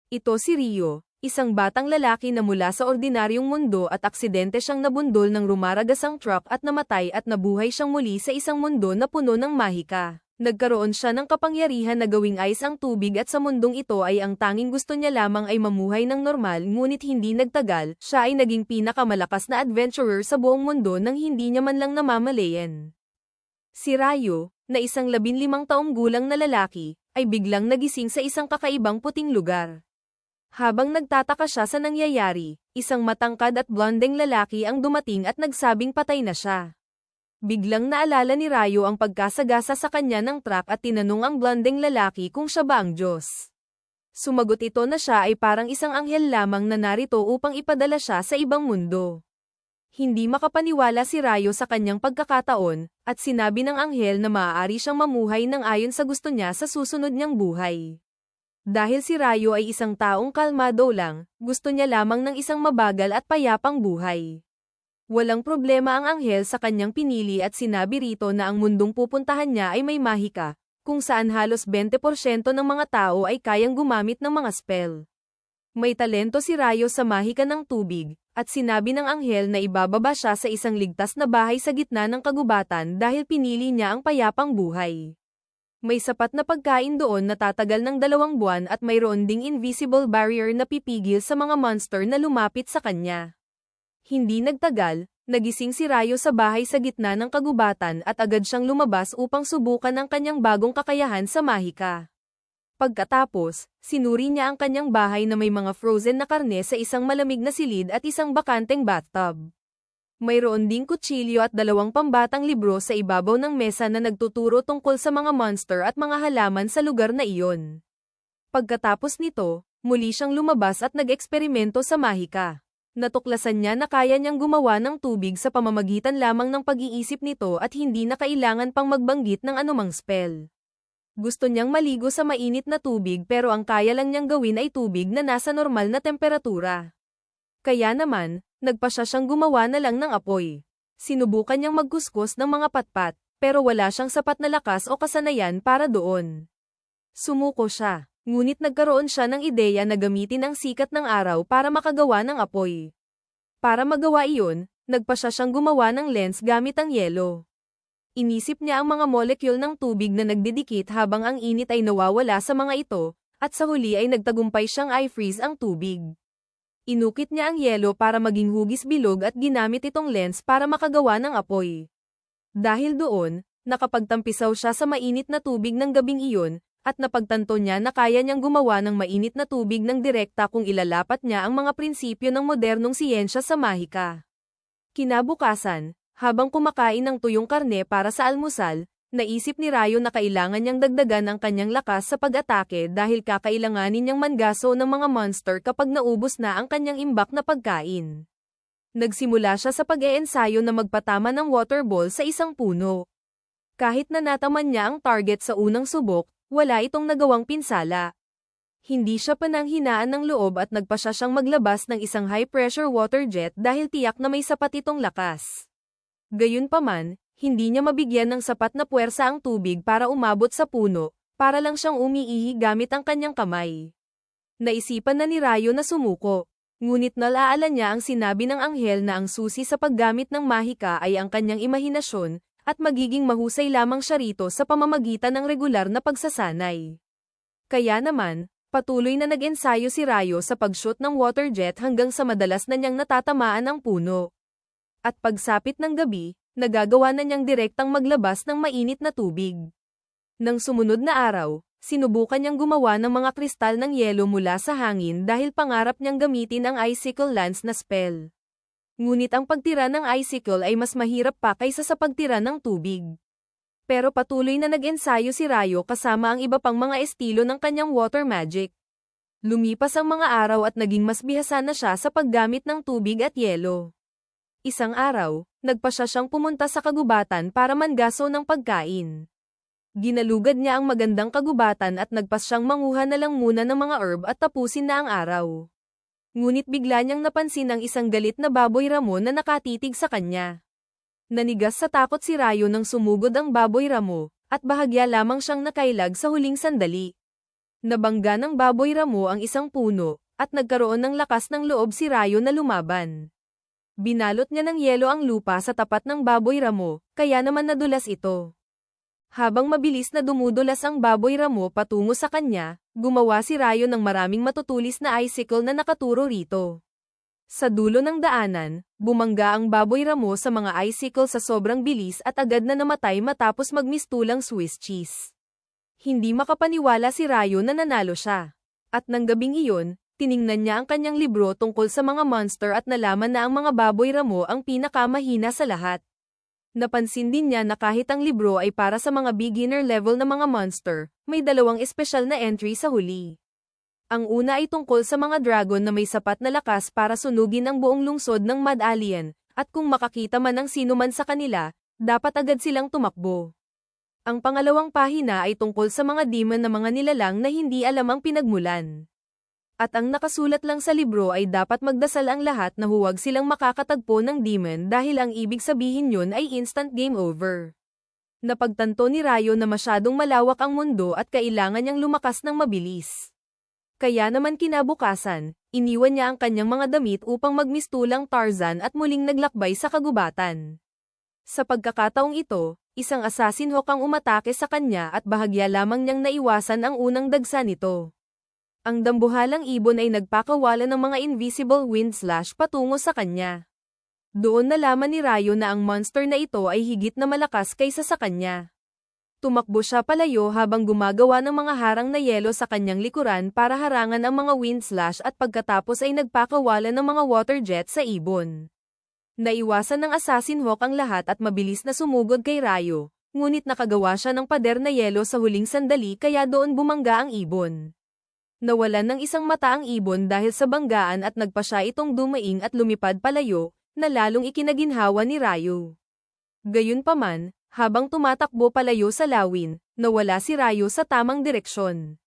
Ito si Rio, isang batang lalaki na mula sa ordinaryong mundo at aksidente siyang nabundol ng rumaragasang truck at namatay at nabuhay siyang muli sa isang mundo na puno ng mahika. Nagkaroon siya ng kapangyarihan na gawing ice ang tubig at sa mundong ito ay ang tanging gusto niya lamang ay mamuhay ng normal ngunit hindi nagtagal, siya ay naging pinakamalakas na adventurer sa buong mundo nang hindi niya man lang namamalayan. Si Rayo, na isang 15 taong gulang na lalaki, ay biglang nagising sa isang kakaibang puting lugar. Habang nagtataka siya sa nangyayari, isang matangkad at blondeng lalaki ang dumating at nagsabing patay na siya. Biglang naalala ni Rayo ang pagkasagasa sa kanya ng truck at tinanong ang blondeng lalaki kung siya ba ang Diyos. Sumagot ito na siya ay parang isang anghel lamang na narito upang ipadala siya sa ibang mundo. Hindi makapaniwala si Rayo sa kanyang pagkakataon, at sinabi ng anghel na maaari siyang mamuhay ng ayon sa gusto niya sa susunod niyang buhay. Dahil si Rayo ay isang taong kalmado lang, gusto niya lamang ng isang mabagal at payapang buhay. Walang problema ang anghel sa kanyang pinili at sinabi rito na ang mundong pupuntahan niya ay may mahika, kung saan halos 20% ng mga tao ay kayang gumamit ng mga spell. May talento si Rayo sa mahika ng tubig, at sinabi ng anghel na ibababa siya sa isang ligtas na bahay sa gitna ng kagubatan dahil pinili niya ang payapang buhay. May sapat na pagkain doon na tatagal ng 2 buwan at mayroon ding invisible barrier na pipigil sa mga monster na lumapit sa kanya. Hindi nagtagal, nagising si Rayo sa bahay sa gitna ng kagubatan at agad siyang lumabas upang subukan ang kanyang bagong kakayahan sa mahika. Pagkatapos, sinuri niya ang kanyang bahay na may mga frozen na karne sa isang malamig na silid at isang bakanteng bathtub. Mayroon ding kutsilyo at 2 pambatang libro sa ibabaw ng mesa na nagtuturo tungkol sa mga monster at mga halaman sa lugar na iyon. Pagkatapos nito, muli siyang lumabas at nag-eksperimento sa mahika. Natuklasan niya na kaya niyang gumawa ng tubig sa pamamagitan lamang ng pag-iisip nito at hindi na kailangan pang magbanggit ng anumang spell. Gusto niyang maligo sa mainit na tubig pero ang kaya lang niyang gawin ay tubig na nasa normal na temperatura. Kaya naman, nagpasya siyang gumawa na lang ng apoy. Sinubukan niyang magkuskus ng mga patpat, pero wala siyang sapat na lakas o kasanayan para doon. Sumuko siya, ngunit nagkaroon siya ng ideya na gamitin ang sikat ng araw para makagawa ng apoy. Para magawa iyon, nagpasya siyang gumawa ng lens gamit ang yelo. Inisip niya ang mga molekule ng tubig na nagdidikit habang ang init ay nawawala sa mga ito, at sa huli ay nagtagumpay siyang i-freeze ang tubig. Inukit niya ang yelo para maging hugis bilog at ginamit itong lens para makagawa ng apoy. Dahil doon, nakapagtampisaw siya sa mainit na tubig ng gabing iyon, at napagtanto niya na kaya niyang gumawa ng mainit na tubig ng direkta kung ilalapat niya ang mga prinsipyo ng modernong siyensya sa mahika. Kinabukasan, habang kumakain ng tuyong karne para sa almusal, naisip ni Rayo na kailangan niyang dagdagan ang kanyang lakas sa pag-atake dahil kakailanganin niyang mangaso ng mga monster kapag naubos na ang kanyang imbak na pagkain. Nagsimula siya sa pag-eensayo na magpatama ng water ball sa isang puno. Kahit na nataman niya ang target sa unang subok, wala itong nagawang pinsala. Hindi siya pananghinaan ng loob at nagpasya siyang maglabas ng isang high-pressure water jet dahil tiyak na may sapat itong lakas. Gayunpaman, hindi niya mabigyan ng sapat na puwersa ang tubig para umabot sa puno, para lang siyang umiihi gamit ang kanyang kamay. Naisipan na ni Rayo na sumuko, ngunit nalaala niya ang sinabi ng anghel na ang susi sa paggamit ng mahika ay ang kanyang imahinasyon, at magiging mahusay lamang siya rito sa pamamagitan ng regular na pagsasanay. Kaya naman, patuloy na nag-ensayo si Rayo sa pag-shoot ng water jet hanggang sa madalas na niyang natatamaan ang puno. At pagsapit ng gabi, nagagawa na niyang direktang maglabas ng mainit na tubig. Nang sumunod na araw, sinubukan niyang gumawa ng mga kristal ng yelo mula sa hangin dahil pangarap niyang gamitin ang icicle lance na spell. Ngunit ang pagtira ng icicle ay mas mahirap pa kaysa sa pagtira ng tubig. Pero patuloy na nag-ensayo si Rayo kasama ang iba pang mga estilo ng kanyang water magic. Lumipas ang mga araw at naging mas bihasa na siya sa paggamit ng tubig at yelo. Isang araw, nagpasya siyang pumunta sa kagubatan para mangaso ng pagkain. Ginalugad niya ang magandang kagubatan at nagpas siyang manguha na lang muna ng mga herb at tapusin na ang araw. Ngunit bigla niyang napansin ang isang galit na baboy ramo na nakatitig sa kanya. Nanigas sa takot si Rayo nang sumugod ang baboy ramo, at bahagya lamang siyang nakailag sa huling sandali. Nabangga ng baboy ramo ang isang puno, at nagkaroon ng lakas ng loob si Rayo na lumaban. Binalot niya ng yelo ang lupa sa tapat ng baboy ramo, kaya naman nadulas ito. Habang mabilis na dumudulas ang baboy ramo patungo sa kanya, gumawa si Rayo ng maraming matutulis na icicle na nakaturo rito. Sa dulo ng daanan, bumangga ang baboy ramo sa mga icicle sa sobrang bilis at agad na namatay matapos magmistulang Swiss cheese. Hindi makapaniwala si Rayo na nanalo siya. At nang gabing iyon, tiningnan niya ang kanyang libro tungkol sa mga monster at nalaman na ang mga baboy ramo ang pinakamahina sa lahat. Napansin din niya na kahit ang libro ay para sa mga beginner level na mga monster, may dalawang espesyal na entry sa huli. Ang una ay tungkol sa mga dragon na may sapat na lakas para sunugin ang buong lungsod ng Mad Alien, at kung makakita man ang sino man sa kanila, dapat agad silang tumakbo. Ang pangalawang pahina ay tungkol sa mga demon na mga nilalang na hindi alam ang pinagmulan. At ang nakasulat lang sa libro ay dapat magdasal ang lahat na huwag silang makakatagpo ng demon dahil ang ibig sabihin yun ay instant game over. Napagtanto ni Rayo na masyadong malawak ang mundo at kailangan niyang lumakas ng mabilis. Kaya naman kinabukasan, iniwan niya ang kanyang mga damit upang magmistulang Tarzan at muling naglakbay sa kagubatan. Sa pagkakataong ito, isang assassin hawk ang umatake sa kanya at bahagya lamang niyang naiwasan ang unang dagsa nito. Ang dambuhalang ibon ay nagpakawala ng mga invisible wind slash patungo sa kanya. Doon nalaman ni Rayo na ang monster na ito ay higit na malakas kaysa sa kanya. Tumakbo siya palayo habang gumagawa ng mga harang na yelo sa kanyang likuran para harangan ang mga wind slash at pagkatapos ay nagpakawala ng mga water jet sa ibon. Naiwasan ng assassin hawk ang lahat at mabilis na sumugod kay Rayo, ngunit nakagawa siya ng pader na yelo sa huling sandali kaya doon bumangga ang ibon. Nawalan ng isang mata ang ibon dahil sa banggaan at nagpa siya itong dumaing at lumipad palayo, na lalong ikinaginhawa ni Rayo. Gayunpaman, habang tumatakbo palayo sa lawin, nawala si Rayo sa tamang direksyon.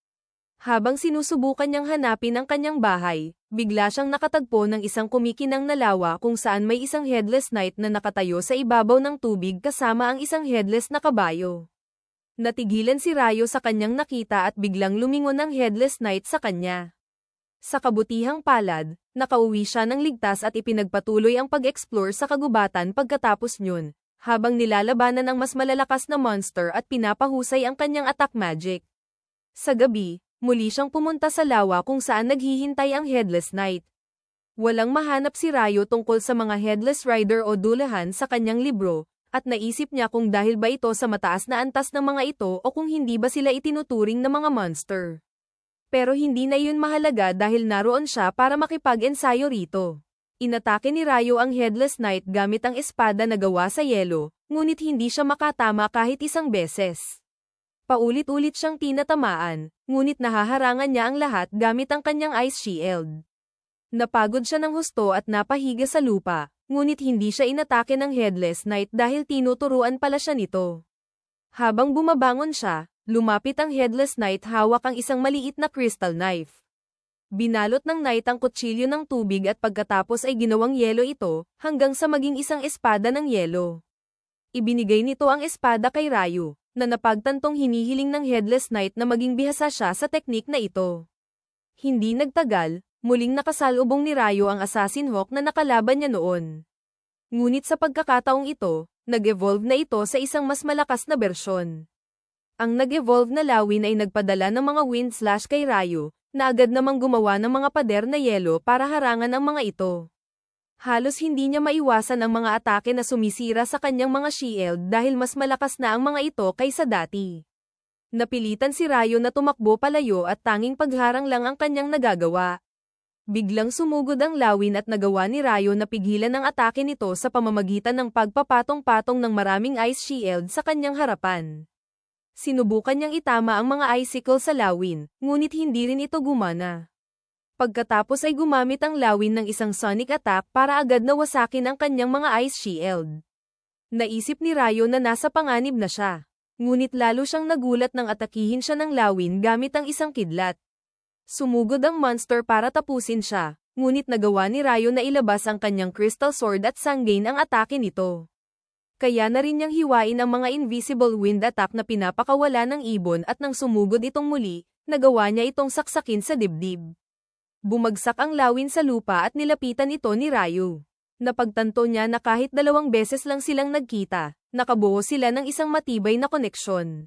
Habang sinusubukan niyang hanapin ang kanyang bahay, bigla siyang nakatagpo ng isang kumikinang na lawa kung saan may isang headless knight na nakatayo sa ibabaw ng tubig kasama ang isang headless na kabayo. Natigilan si Rayo sa kanyang nakita at biglang lumingon ang headless knight sa kanya. Sa kabutihang palad, nakauwi siya ng ligtas at ipinagpatuloy ang pag-explore sa kagubatan pagkatapos nyun, habang nilalabanan ang mas malalakas na monster at pinapahusay ang kanyang attack magic. Sa gabi, muli siyang pumunta sa lawa kung saan naghihintay ang headless knight. Walang mahanap si Rayo tungkol sa mga headless rider o dulahan sa kanyang libro, at naisip niya kung dahil ba ito sa mataas na antas ng mga ito o kung hindi ba sila itinuturing na mga monster. Pero hindi na yun mahalaga dahil naroon siya para makipag-ensayo rito. Inatake ni Rayo ang headless knight gamit ang espada na gawa sa yelo, ngunit hindi siya makatama kahit isang beses. Paulit-ulit siyang tinatamaan, ngunit nahaharangan niya ang lahat gamit ang kanyang ice shield. Napagod siya ng husto at napahiga sa lupa, ngunit hindi siya inatake ng headless knight dahil tinuturuan pala siya nito. Habang bumabangon siya, lumapit ang headless knight hawak ang isang maliit na crystal knife. Binalot ng knight ang kutsilyo ng tubig at pagkatapos ay ginawang yelo ito, hanggang sa maging isang espada ng yelo. Ibinigay nito ang espada kay Rayo, na napagtantong hinihiling ng headless knight na maging bihasa siya sa teknik na ito. Hindi nagtagal, muling nakasalubong ni Rayo ang assassin hawk na nakalaban niya noon. Ngunit sa pagkakataong ito, nag-evolve na ito sa isang mas malakas na bersyon. Ang nag-evolve na lawin ay nagpadala ng mga wind slash kay Rayo, na agad namang gumawa ng mga pader na yelo para harangan ang mga ito. Halos hindi niya maiwasan ang mga atake na sumisira sa kanyang mga shield dahil mas malakas na ang mga ito kaysa dati. Napilitan si Rayo na tumakbo palayo at tanging pagharang lang ang kanyang nagagawa. Biglang sumugod ang lawin at nagawa ni Rayo na pigilan ang atake nito sa pamamagitan ng pagpapatong-patong ng maraming ice shield sa kanyang harapan. Sinubukan niyang itama ang mga icicle sa lawin, ngunit hindi rin ito gumana. Pagkatapos ay gumamit ang lawin ng isang sonic attack para agad na wasakin ang kanyang mga ice shield. Naisip ni Rayo na nasa panganib na siya, ngunit lalo siyang nagulat nang atakihin siya ng lawin gamit ang isang kidlat. Sumugod ang monster para tapusin siya, ngunit nagawa ni Rayo na ilabas ang kanyang crystal sword at sanggain ang atake nito. Kaya na rin niyang hiwain ang mga invisible wind attack na pinapakawala ng ibon at nang sumugod itong muli, nagawa niya itong saksakin sa dibdib. Bumagsak ang lawin sa lupa at nilapitan ito ni Ryo. Napagtanto niya na kahit 2 beses lang silang nagkita, nakabuo sila ng isang matibay na koneksyon.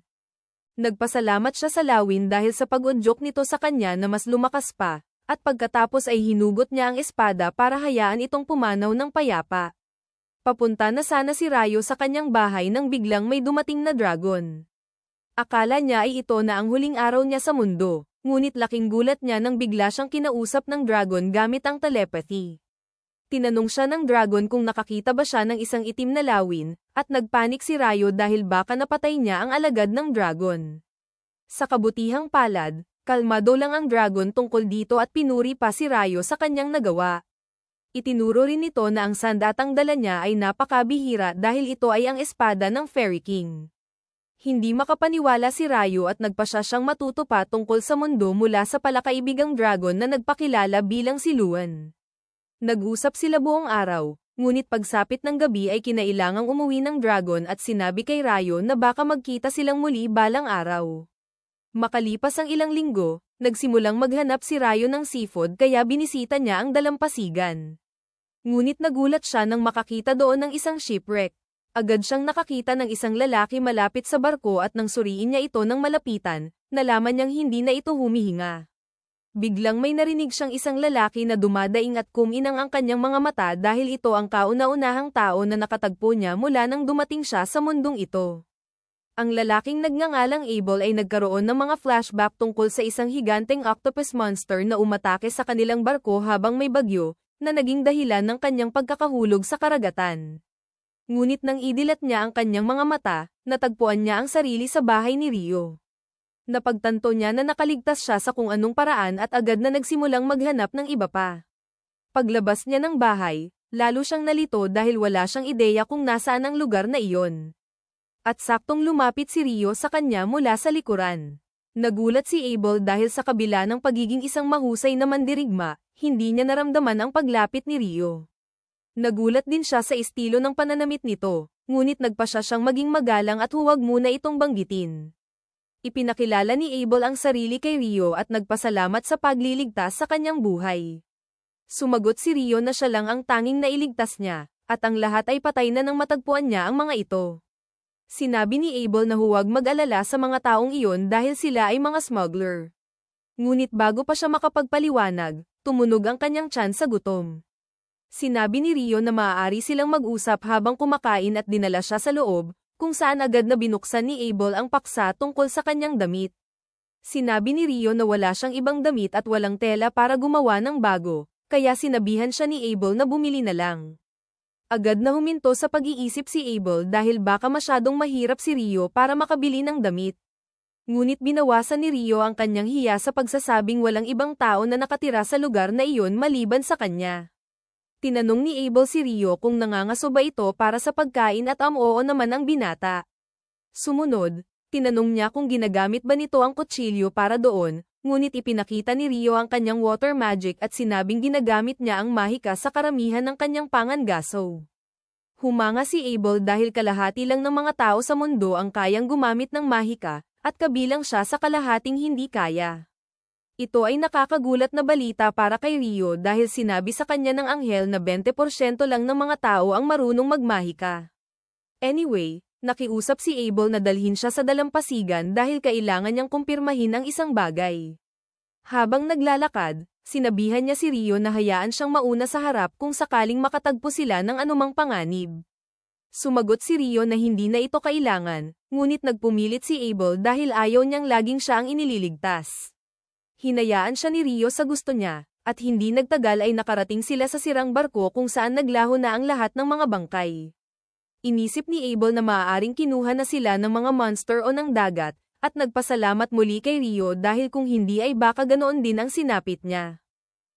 Nagpasalamat siya sa lawin dahil sa pag-udyok nito sa kanya na mas lumakas pa, at pagkatapos ay hinugot niya ang espada para hayaan itong pumanaw ng payapa. Papunta na sana si Ryo sa kanyang bahay nang biglang may dumating na dragon. Akala niya ay ito na ang huling araw niya sa mundo, ngunit laking gulat niya nang bigla siyang kinausap ng dragon gamit ang telepathy. Tinanong siya ng dragon kung nakakita ba siya ng isang itim na lawin, at nagpanik si Ryo dahil baka napatay niya ang alagad ng dragon. Sa kabutihang palad, kalmado lang ang dragon tungkol dito at pinuri pa si Ryo sa kanyang nagawa. Itinuro rin nito na ang sandatang dala niya ay napakabihira dahil ito ay ang espada ng Fairy King. Hindi makapaniwala si Ryo at nagpasya siyang matuto pa tungkol sa mundo mula sa palakaibigang dragon na nagpakilala bilang si Luan. Nag-usap sila buong araw, ngunit pagsapit ng gabi ay kinailangang umuwi ng dragon at sinabi kay Ryo na baka magkita silang muli balang araw. Makalipas ang ilang linggo, nagsimulang maghanap si Ryo ng seafood kaya binisita niya ang dalampasigan. Ngunit nagulat siya nang makakita doon ng isang shipwreck. Agad siyang nakakita ng isang lalaki malapit sa barko at nang suriin niya ito ng malapitan, nalaman niyang hindi na ito humihinga. Biglang may narinig siyang isang lalaki na dumadaing at kuminang ang kanyang mga mata dahil ito ang kauna-unahang tao na nakatagpo niya mula nang dumating siya sa mundong ito. Ang lalaking nagngangalang Abel ay nagkaroon ng mga flashback tungkol sa isang higanteng octopus monster na umatake sa kanilang barko habang may bagyo, na naging dahilan ng kanyang pagkakahulog sa karagatan. Ngunit nang idilat niya ang kanyang mga mata, natagpuan niya ang sarili sa bahay ni Ryo. Napagtanto niya na nakaligtas siya sa kung anong paraan at agad na nagsimulang maghanap ng iba pa. Paglabas niya ng bahay, lalo siyang nalito dahil wala siyang ideya kung nasaan ang lugar na iyon. At saktong lumapit si Ryo sa kanya mula sa likuran. Nagulat si Abel dahil sa kabila ng pagiging isang mahusay na mandirigma, hindi niya naramdaman ang paglapit ni Ryo. Nagulat din siya sa estilo ng pananamit nito, ngunit nagpasya siyang maging magalang at huwag muna itong banggitin. Ipinakilala ni Abel ang sarili kay Ryo at nagpasalamat sa pagliligtas sa kanyang buhay. Sumagot si Ryo na siya lang ang tanging nailigtas niya, at ang lahat ay patay na nang matagpuan niya ang mga ito. Sinabi ni Abel na huwag mag-alala sa mga taong iyon dahil sila ay mga smuggler. Ngunit bago pa siya makapagpaliwanag, tumunog ang kanyang tiyan sa gutom. Sinabi ni Ryo na maaari silang mag-usap habang kumakain at dinala siya sa loob, kung saan agad na binuksan ni Abel ang paksa tungkol sa kanyang damit. Sinabi ni Ryo na wala siyang ibang damit at walang tela para gumawa ng bago, kaya sinabihan siya ni Abel na bumili na lang. Agad na huminto sa pag-iisip si Abel dahil baka masyadong mahirap si Ryo para makabili ng damit. Ngunit binawasan ni Ryo ang kanyang hiya sa pagsasabing walang ibang tao na nakatira sa lugar na iyon maliban sa kanya. Tinanong ni Abel si Ryo kung nangangaso ba ito para sa pagkain at oo naman ang binata. Sumunod, tinanong niya kung ginagamit ba nito ang kutsilyo para doon, ngunit ipinakita ni Ryo ang kanyang water magic at sinabing ginagamit niya ang mahika sa karamihan ng kanyang pangangaso. Humanga si Abel dahil kalahati lang ng mga tao sa mundo ang kayang gumamit ng mahika, at kabilang siya sa kalahating hindi kaya. Ito ay nakakagulat na balita para kay Ryo dahil sinabi sa kanya ng anghel na 20% lang ng mga tao ang marunong magmahika. Anyway, nakiusap si Abel na dalhin siya sa dalampasigan dahil kailangan niyang kumpirmahin ang isang bagay. Habang naglalakad, sinabihan niya si Ryo na hayaan siyang mauna sa harap kung sakaling makatagpo sila ng anumang panganib. Sumagot si Ryo na hindi na ito kailangan, ngunit nagpumilit si Abel dahil ayaw niyang laging siya ang inililigtas. Hinayaan siya ni Ryo sa gusto niya, at hindi nagtagal ay nakarating sila sa sirang barko kung saan naglaho na ang lahat ng mga bangkay. Inisip ni Abel na maaaring kinuha na sila ng mga monster o ng dagat, at nagpasalamat muli kay Ryo dahil kung hindi ay baka ganoon din ang sinapit niya.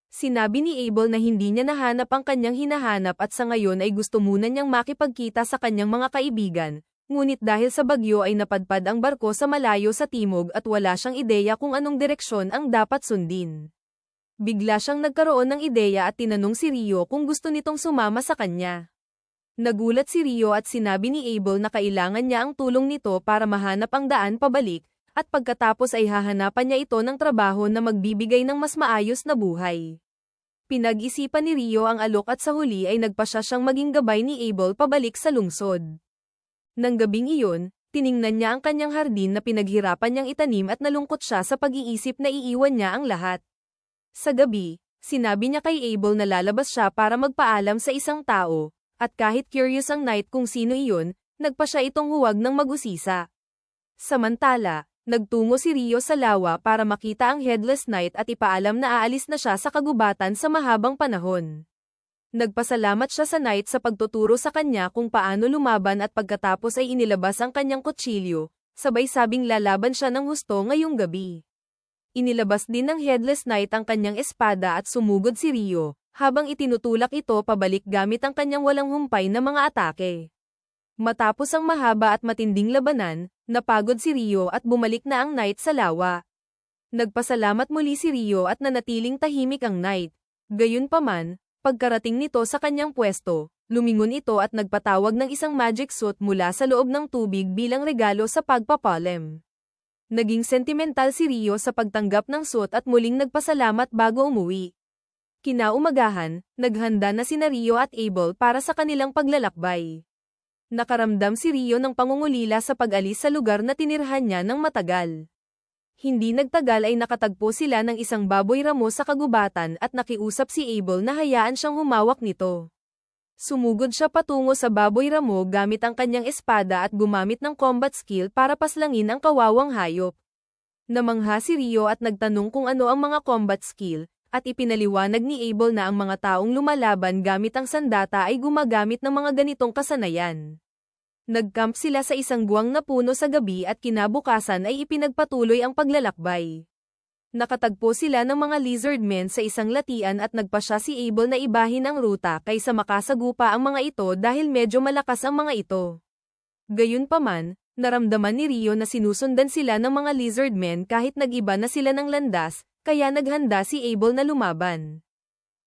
Sinabi ni Abel na hindi niya nahanap ang kanyang hinahanap at sa ngayon ay gusto muna niyang makipagkita sa kanyang mga kaibigan, ngunit dahil sa bagyo ay napadpad ang barko sa malayo sa timog at wala siyang ideya kung anong direksyon ang dapat sundin. Bigla siyang nagkaroon ng ideya at tinanong si Ryo kung gusto nitong sumama sa kanya. Nagulat si Ryo at sinabi ni Abel na kailangan niya ang tulong nito para mahanap ang daan pabalik, at pagkatapos ay hahanapan niya ito ng trabaho na magbibigay ng mas maayos na buhay. Pinag-isipan ni Rio ang alok at sa huli ay nagpasya siyang maging gabay ni Abel pabalik sa lungsod. Nang gabing iyon, tiningnan niya ang kanyang hardin na pinaghirapan niyang itanim at nalungkot siya sa pag-iisip na iiwan niya ang lahat. Sa gabi, sinabi niya kay Abel na lalabas siya para magpaalam sa isang tao, at kahit curious ang Knight kung sino iyon, nagpasya itong huwag ng mag-usisa. Samantala, nagtungo si Rio sa lawa para makita ang Headless Knight at ipaalam na aalis na siya sa kagubatan sa mahabang panahon. Nagpasalamat siya sa Knight sa pagtuturo sa kanya kung paano lumaban at pagkatapos ay inilabas ang kanyang kutsilyo, sabay sabing lalaban siya ng husto ngayong gabi. Inilabas din ng Headless Knight ang kanyang espada at sumugod si Rio, habang itinutulak ito pabalik gamit ang kanyang walang humpay na mga atake. Matapos ang mahaba at matinding labanan, napagod si Rio at bumalik na ang Knight sa lawa. Nagpasalamat muli si Rio at nanatiling tahimik ang Knight. Gayunpaman, pagkarating nito sa kanyang pwesto, lumingon ito at nagpatawag ng isang magic suit mula sa loob ng tubig bilang regalo sa pagpapalem. Naging sentimental si Rio sa pagtanggap ng suit at muling nagpasalamat bago umuwi. Kinaumagahan, naghanda na sina Rio at Abel para sa kanilang paglalakbay. Nakaramdam si Rio ng pangungulila sa pag-alis sa lugar na tinirhan niya ng matagal. Hindi nagtagal ay nakatagpo sila ng isang baboy ramo sa kagubatan at nakiusap si Abel na hayaan siyang humawak nito. Sumugod siya patungo sa baboy ramo gamit ang kanyang espada at gumamit ng combat skill para paslangin ang kawawang hayop. Namangha si Rio at nagtanong kung ano ang mga combat skill, at ipinaliwanag ni Abel na ang mga taong lumalaban gamit ang sandata ay gumagamit ng mga ganitong kasanayan. Nagcamp sila sa isang guwang na puno sa gabi at kinabukasan ay ipinagpatuloy ang paglalakbay. Nakatagpo sila ng mga lizard men sa isang latian at nagpasya si Abel na ibahin ang ruta kaysa makasagupa ang mga ito dahil medyo malakas ang mga ito. Gayunpaman, naramdaman ni Rio na sinusundan sila ng mga lizard men kahit nag-iba na sila ng landas, kaya naghanda si Abel na lumaban.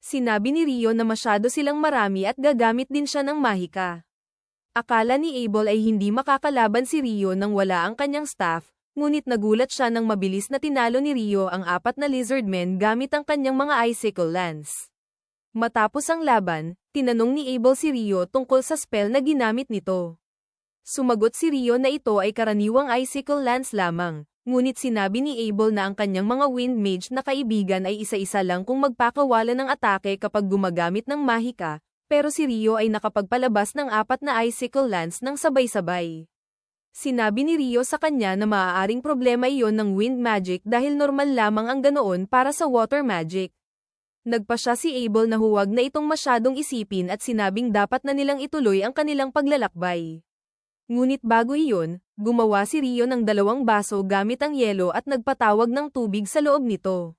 Sinabi ni Rio na masyado silang marami at gagamit din siya ng mahika. Akala ni Abel ay hindi makakalaban si Rio nang wala ang kanyang staff, ngunit nagulat siya nang mabilis na tinalo ni Rio ang 4 na lizard men gamit ang kanyang mga icicle lance. Matapos ang laban, tinanong ni Abel si Rio tungkol sa spell na ginamit nito. Sumagot si Rio na ito ay karaniwang icicle lance lamang. Ngunit sinabi ni Abel na ang kanyang mga wind mage na kaibigan ay isa-isa lang kung magpakawala ng atake kapag gumagamit ng mahika, pero si Rio ay nakapagpalabas ng 4 na icicle lance ng sabay-sabay. Sinabi ni Rio sa kanya na maaaring problema iyon ng wind magic dahil normal lamang ang ganoon para sa water magic. Nagpasya si Abel na huwag na itong masyadong isipin at sinabing dapat na nilang ituloy ang kanilang paglalakbay. Ngunit bago iyon, gumawa si Rio ng 2 baso gamit ang yelo at nagpatawag ng tubig sa loob nito.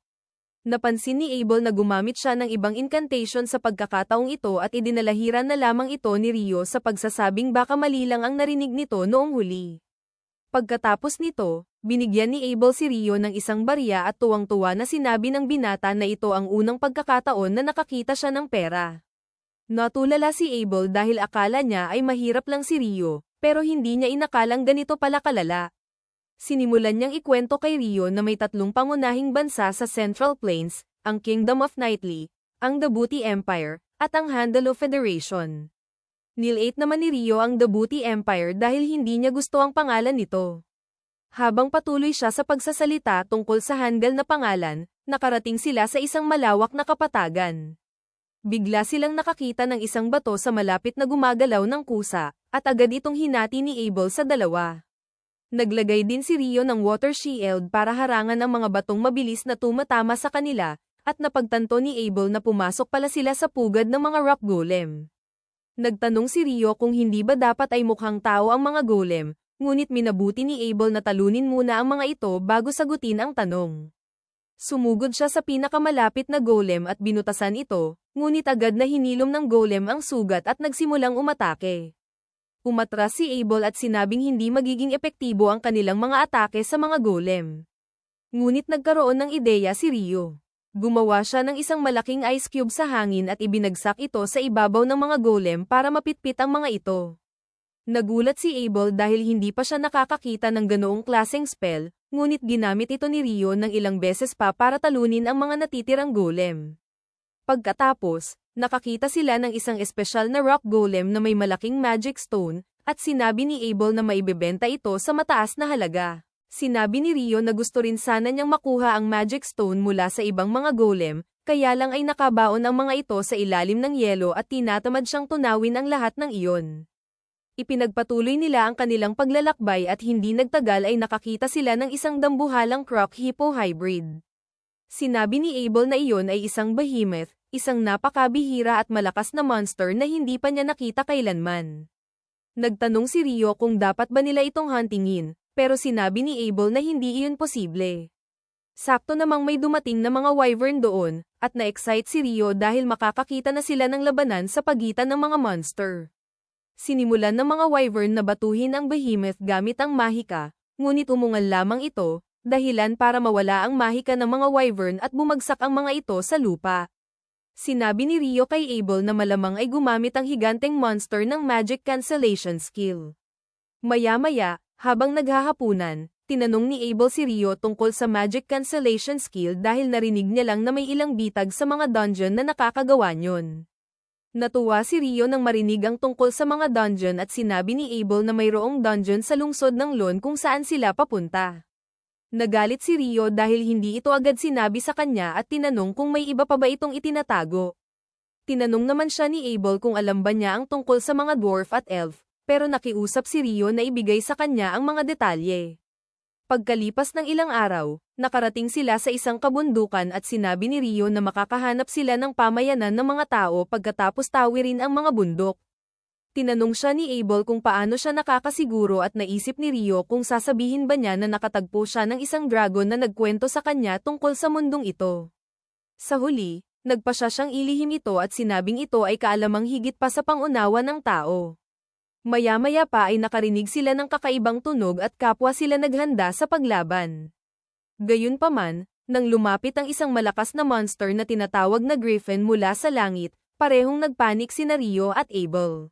Napansin ni Abel na gumamit siya ng ibang incantation sa pagkakataong ito at idinalahiran na lamang ito ni Rio sa pagsasabing baka mali lang ang narinig nito noong huli. Pagkatapos nito, binigyan ni Abel si Rio ng isang barya at tuwang-tuwa na sinabi ng binata na ito ang unang pagkakataon na nakakita siya ng pera. Natulala si Abel dahil akala niya ay mahirap lang si Rio, pero hindi niya inakalang ganito pala kalala. Sinimulan niyang ikwento kay Rio na may 3 pangunahing bansa sa Central Plains, ang Kingdom of Knightley, ang Dabuti Empire, at ang Handalo Federation. Nilate naman ni Rio ang Dabuti Empire dahil hindi niya gusto ang pangalan nito. Habang patuloy siya sa pagsasalita tungkol sa Handal na pangalan, nakarating sila sa isang malawak na kapatagan. Bigla silang nakakita ng isang bato sa malapit na gumagalaw ng kusa, at agad itong hinati ni Abel sa 2. Naglagay din si Rio ng water shield para harangan ang mga batong mabilis na tumatama sa kanila, at napagtanto ni Abel na pumasok pala sila sa pugad ng mga rock golem. Nagtanong si Rio kung hindi ba dapat ay mukhang tao ang mga golem, ngunit minabuti ni Abel na talunin muna ang mga ito bago sagutin ang tanong. Sumugod siya sa pinakamalapit na golem at binutasan ito, ngunit agad na hinilom ng golem ang sugat at nagsimulang umatake. Umatras si Abel at sinabing hindi magiging epektibo ang kanilang mga atake sa mga golem. Ngunit nagkaroon ng ideya si Rio. Gumawa siya ng isang malaking ice cube sa hangin at ibinagsak ito sa ibabaw ng mga golem para mapitpit ang mga ito. Nagulat si Abel dahil hindi pa siya nakakakita ng ganoong klaseng spell, ngunit ginamit ito ni Rio ng ilang beses pa para talunin ang mga natitirang golem. Pagkatapos, nakakita sila ng isang espesyal na rock golem na may malaking magic stone, at sinabi ni Abel na maibebenta ito sa mataas na halaga. Sinabi ni Rio na gusto rin sana niyang makuha ang magic stone mula sa ibang mga golem, kaya lang ay nakabaon ang mga ito sa ilalim ng yelo at tinatamad siyang tunawin ang lahat ng iyon. Ipinagpatuloy nila ang kanilang paglalakbay at hindi nagtagal ay nakakita sila ng isang dambuhalang croc hippo hybrid. Sinabi ni Abel na iyon ay isang behemoth, isang napakabihira at malakas na monster na hindi pa niya nakita kailanman. Nagtanong si Rio kung dapat ba nila itong huntingin, pero sinabi ni Abel na hindi iyon posible. Sakto namang may dumating na mga wyvern doon, at na-excite si Rio dahil makakakita na sila ng labanan sa pagitan ng mga monster. Sinimulan ng mga wyvern na batuhin ang behemoth gamit ang mahika, ngunit umungal lamang ito, dahilan para mawala ang mahika ng mga wyvern at bumagsak ang mga ito sa lupa. Sinabi ni Rio kay Abel na malamang ay gumamit ang higanteng monster ng magic cancellation skill. Maya-maya, habang naghahapunan, tinanong ni Abel si Rio tungkol sa magic cancellation skill dahil narinig niya lang na may ilang bitag sa mga dungeon na nakakagawa niyon. Natuwa si Rio nang marinig ang tungkol sa mga dungeon at sinabi ni Abel na mayroong dungeon sa lungsod ng Lon kung saan sila papunta. Nagalit si Rio dahil hindi ito agad sinabi sa kanya at tinanong kung may iba pa ba itong itinatago. Tinanong naman siya ni Abel kung alam ba niya ang tungkol sa mga dwarf at elf, pero nakiusap si Rio na ibigay sa kanya ang mga detalye. Pagkalipas ng ilang araw, nakarating sila sa isang kabundukan at sinabi ni Rio na makakahanap sila ng pamayanan ng mga tao pagkatapos tawirin ang mga bundok. Tinanong siya ni Abel kung paano siya nakakasiguro at naisip ni Rio kung sasabihin ba niya na nakatagpo siya ng isang dragon na nagkwento sa kanya tungkol sa mundong ito. Sa huli, nagpasya siyang ilihim ito at sinabing ito ay kaalamang higit pa sa pangunawa ng tao. Maya-maya pa ay nakarinig sila ng kakaibang tunog at kapwa sila naghanda sa paglaban. Gayunpaman, nang lumapit ang isang malakas na monster na tinatawag na Griffin mula sa langit, parehong nagpanik sina Rio at Abel.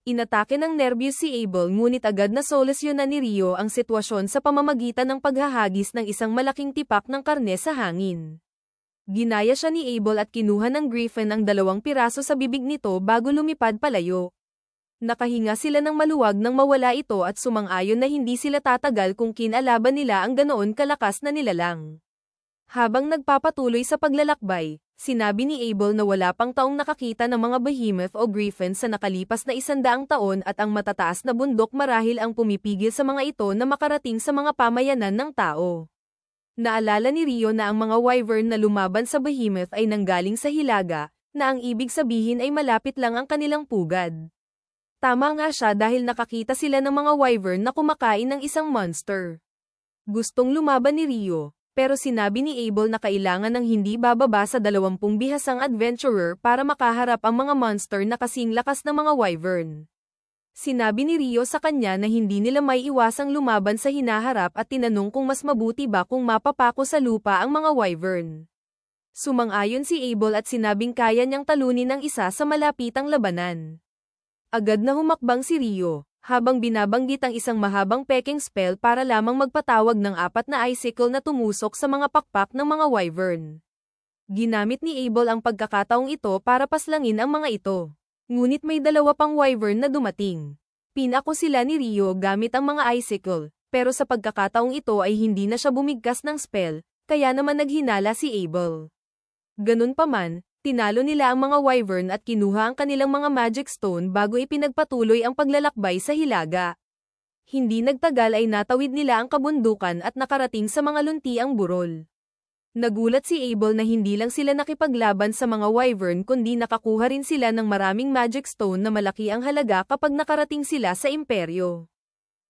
Inatake ng nerbiyos si Abel ngunit agad na solusyonan ni Rio ang sitwasyon sa pamamagitan ng paghahagis ng isang malaking tipak ng karne sa hangin. Ginaya siya ni Abel at kinuha ng Griffin ang 2 piraso sa bibig nito bago lumipad palayo. Nakahinga sila ng maluwag nang mawala ito at sumang-ayon na hindi sila tatagal kung kinalaban nila ang ganoon kalakas na nilalang. Habang nagpapatuloy sa paglalakbay, sinabi ni Abel na wala pang taong nakakita ng mga behemoth o griffin sa nakalipas na 100 taon at ang matataas na bundok marahil ang pumipigil sa mga ito na makarating sa mga pamayanan ng tao. Naalala ni Rio na ang mga wyvern na lumaban sa behemoth ay nanggaling sa hilaga, na ang ibig sabihin ay malapit lang ang kanilang pugad. Tama nga siya dahil nakakita sila ng mga wyvern na kumakain ng isang monster. Gustong lumaban ni Rio, pero sinabi ni Abel na kailangan ng hindi bababa sa 20 bihasang adventurer para makaharap ang mga monster na kasing lakas ng mga wyvern. Sinabi ni Rio sa kanya na hindi nila may iwasang lumaban sa hinaharap at tinanong kung mas mabuti ba kung mapapako sa lupa ang mga wyvern. Sumang-ayon si Abel at sinabing kaya niyang talunin ang isa sa malapitang labanan. Agad na humakbang si Rio, habang binabanggit ang isang mahabang peking spell para lamang magpatawag ng 4 na icicle na tumusok sa mga pakpak ng mga wyvern. Ginamit ni Abel ang pagkakataong ito para paslangin ang mga ito. Ngunit may 2 pang wyvern na dumating. Pinako sila ni Rio gamit ang mga icicle, pero sa pagkakataong ito ay hindi na siya bumigkas ng spell, kaya naman naghinala si Abel. Ganun pa man, tinalo nila ang mga wyvern at kinuha ang kanilang mga magic stone bago ipinagpatuloy ang paglalakbay sa hilaga. Hindi nagtagal ay natawid nila ang kabundukan at nakarating sa mga luntiang burol. Nagulat si Abel na hindi lang sila nakipaglaban sa mga wyvern kundi nakakuha rin sila ng maraming magic stone na malaki ang halaga kapag nakarating sila sa imperyo.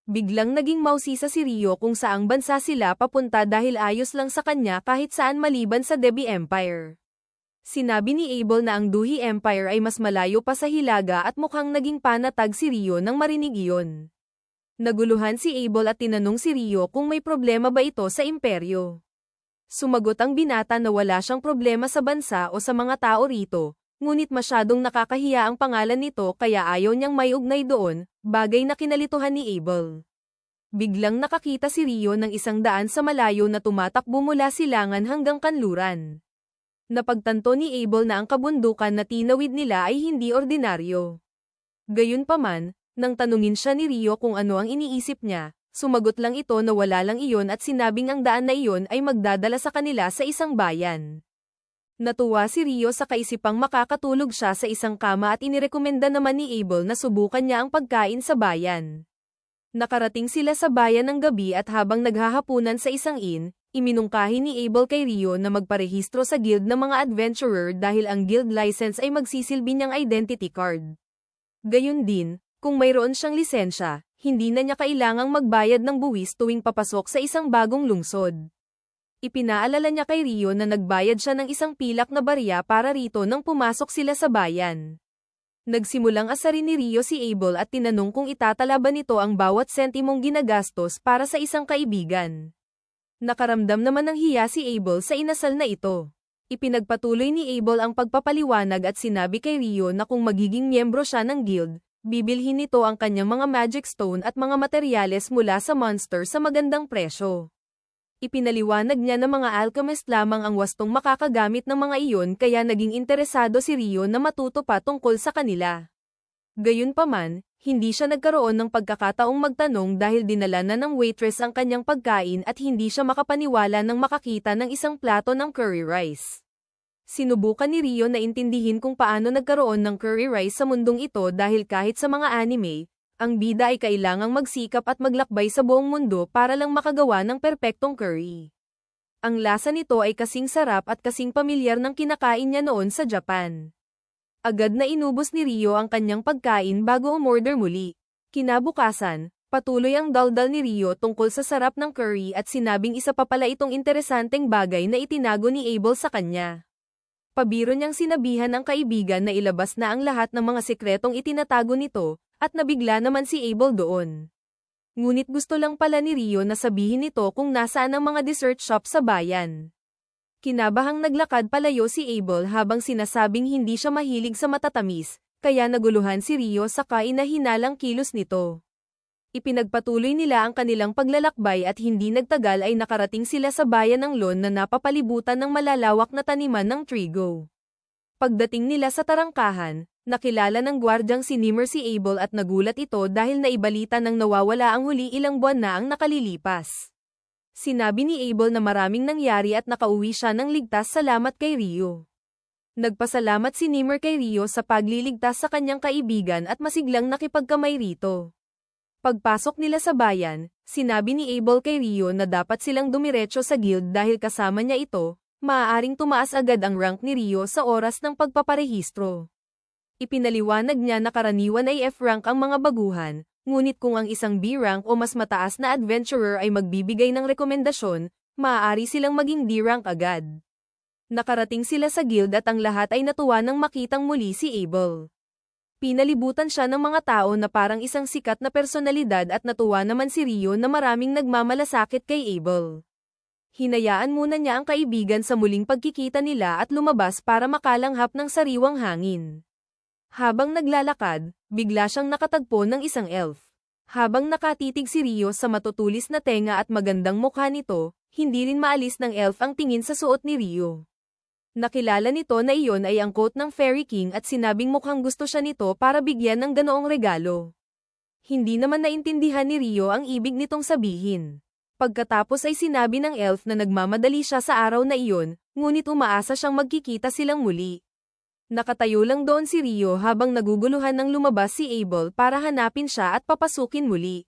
Biglang naging mausisa si Rio kung saang bansa sila papunta dahil ayos lang sa kanya kahit saan maliban sa Debi Empire. Sinabi ni Abel na ang Duhi Empire ay mas malayo pa sa hilaga at mukhang naging panatag si Rio nang marinig iyon. Naguluhan si Abel at tinanong si Rio kung may problema ba ito sa imperyo. Sumagot ang binata na wala siyang problema sa bansa o sa mga tao rito, ngunit masyadong nakakahiya ang pangalan nito kaya ayaw niyang may ugnay doon, bagay na kinalituhan ni Abel. Biglang nakakita si Rio ng isang daan sa malayo na tumatakbo mula silangan hanggang kanluran. Napagtanto ni Abel na ang kabundukan na tinawid nila ay hindi ordinaryo. Gayunpaman, nang tanungin siya ni Rio kung ano ang iniisip niya, sumagot lang ito na wala lang iyon at sinabing ang daan na iyon ay magdadala sa kanila sa isang bayan. Natuwa si Rio sa kaisipang makakatulog siya sa isang kama at inirekomenda naman ni Abel na subukan niya ang pagkain sa bayan. Nakarating sila sa bayan ng gabi at habang naghahapunan sa isang inn, iminungkahi ni Abel kay Rio na magparehistro sa guild ng mga adventurer dahil ang guild license ay magsisilbi niyang identity card. Gayun din, kung mayroon siyang lisensya, hindi na niya kailangang magbayad ng buwis tuwing papasok sa isang bagong lungsod. Ipinaalala niya kay Rio na nagbayad siya ng isang pilak na barya para rito nang pumasok sila sa bayan. Nagsimulang asarin ni Rio si Abel at tinanong kung itatala ba nito ang bawat sentimong ginagastos para sa isang kaibigan. Nakaramdam naman ng hiya si Abel sa inasal na ito. Ipinagpatuloy ni Abel ang pagpapaliwanag at sinabi kay Rio na kung magiging miyembro siya ng guild, bibilhin nito ang kanyang mga magic stone at mga materyales mula sa monster sa magandang presyo. Ipinaliwanag niya na mga alchemist lamang ang wastong makakagamit ng mga iyon kaya naging interesado si Rio na matuto pa tungkol sa kanila. Gayunpaman, hindi siya nagkaroon ng pagkakataong magtanong dahil dinala na ng waitress ang kanyang pagkain at hindi siya makapaniwala nang makakita ng isang plato ng curry rice. Sinubukan ni Rio na intindihin kung paano nagkaroon ng curry rice sa mundong ito dahil kahit sa mga anime, ang bida ay kailangang magsikap at maglakbay sa buong mundo para lang makagawa ng perpektong curry. Ang lasa nito ay kasing sarap at kasing pamilyar ng kinakain niya noon sa Japan. Agad na inubos ni Rio ang kanyang pagkain bago umorder muli. Kinabukasan, patuloy ang daldal ni Rio tungkol sa sarap ng curry at sinabing isa pa pala itong interesanteng bagay na itinago ni Abel sa kanya. Pabiro niyang sinabihan ang kaibigan na ilabas na ang lahat ng mga sikretong itinatago nito, at nabigla naman si Abel doon. Ngunit gusto lang pala ni Rio na sabihin nito kung nasaan ang mga dessert shop sa bayan. Kinabahang naglakad palayo si Abel habang sinasabing hindi siya mahilig sa matatamis, kaya naguluhan si Rio sa kainahinalang kilos nito. Ipinagpatuloy nila ang kanilang paglalakbay at hindi nagtagal ay nakarating sila sa bayan ng Lon na napapalibutan ng malalawak na taniman ng trigo. Pagdating nila sa tarangkahan, nakilala ng gwardyang si Nimmer si Abel at nagulat ito dahil naibalita ng nawawala ang huli ilang buwan na ang nakalilipas. Sinabi ni Abel na maraming nangyari at nakauwi siya ng ligtas salamat kay Rio. Nagpasalamat si Nimmer kay Rio sa pagliligtas sa kanyang kaibigan at masiglang nakipagkamay rito. Pagpasok nila sa bayan, sinabi ni Abel kay Rio na dapat silang dumiretso sa guild dahil kasama niya ito, maaaring tumaas agad ang rank ni Rio sa oras ng pagpaparehistro. Ipinaliwanag niya na karaniwan ay F-rank ang mga baguhan, ngunit kung ang isang B-rank o mas mataas na adventurer ay magbibigay ng rekomendasyon, maaari silang maging D-rank agad. Nakarating sila sa guild at ang lahat ay natuwa nang makitang muli si Abel. Pinalibutan siya ng mga tao na parang isang sikat na personalidad at natuwa naman si Rio na maraming nagmamalasakit kay Abel. Hinayaan muna niya ang kaibigan sa muling pagkikita nila at lumabas para makalanghap ng sariwang hangin. Habang naglalakad, bigla siyang nakatagpo ng isang elf. Habang nakatitig si Rio sa matutulis na tenga at magandang mukha nito, hindi rin maalis ng elf ang tingin sa suot ni Rio. Nakilala nito na iyon ay ang coat ng Fairy King at sinabing mukhang gusto siya nito para bigyan ng ganoong regalo. Hindi naman naintindihan ni Rio ang ibig nitong sabihin. Pagkatapos ay sinabi ng elf na nagmamadali siya sa araw na iyon, ngunit umaasa siyang magkikita silang muli. Nakatayo lang doon si Rio habang naguguluhan nang lumabas si Abel para hanapin siya at papasukin muli.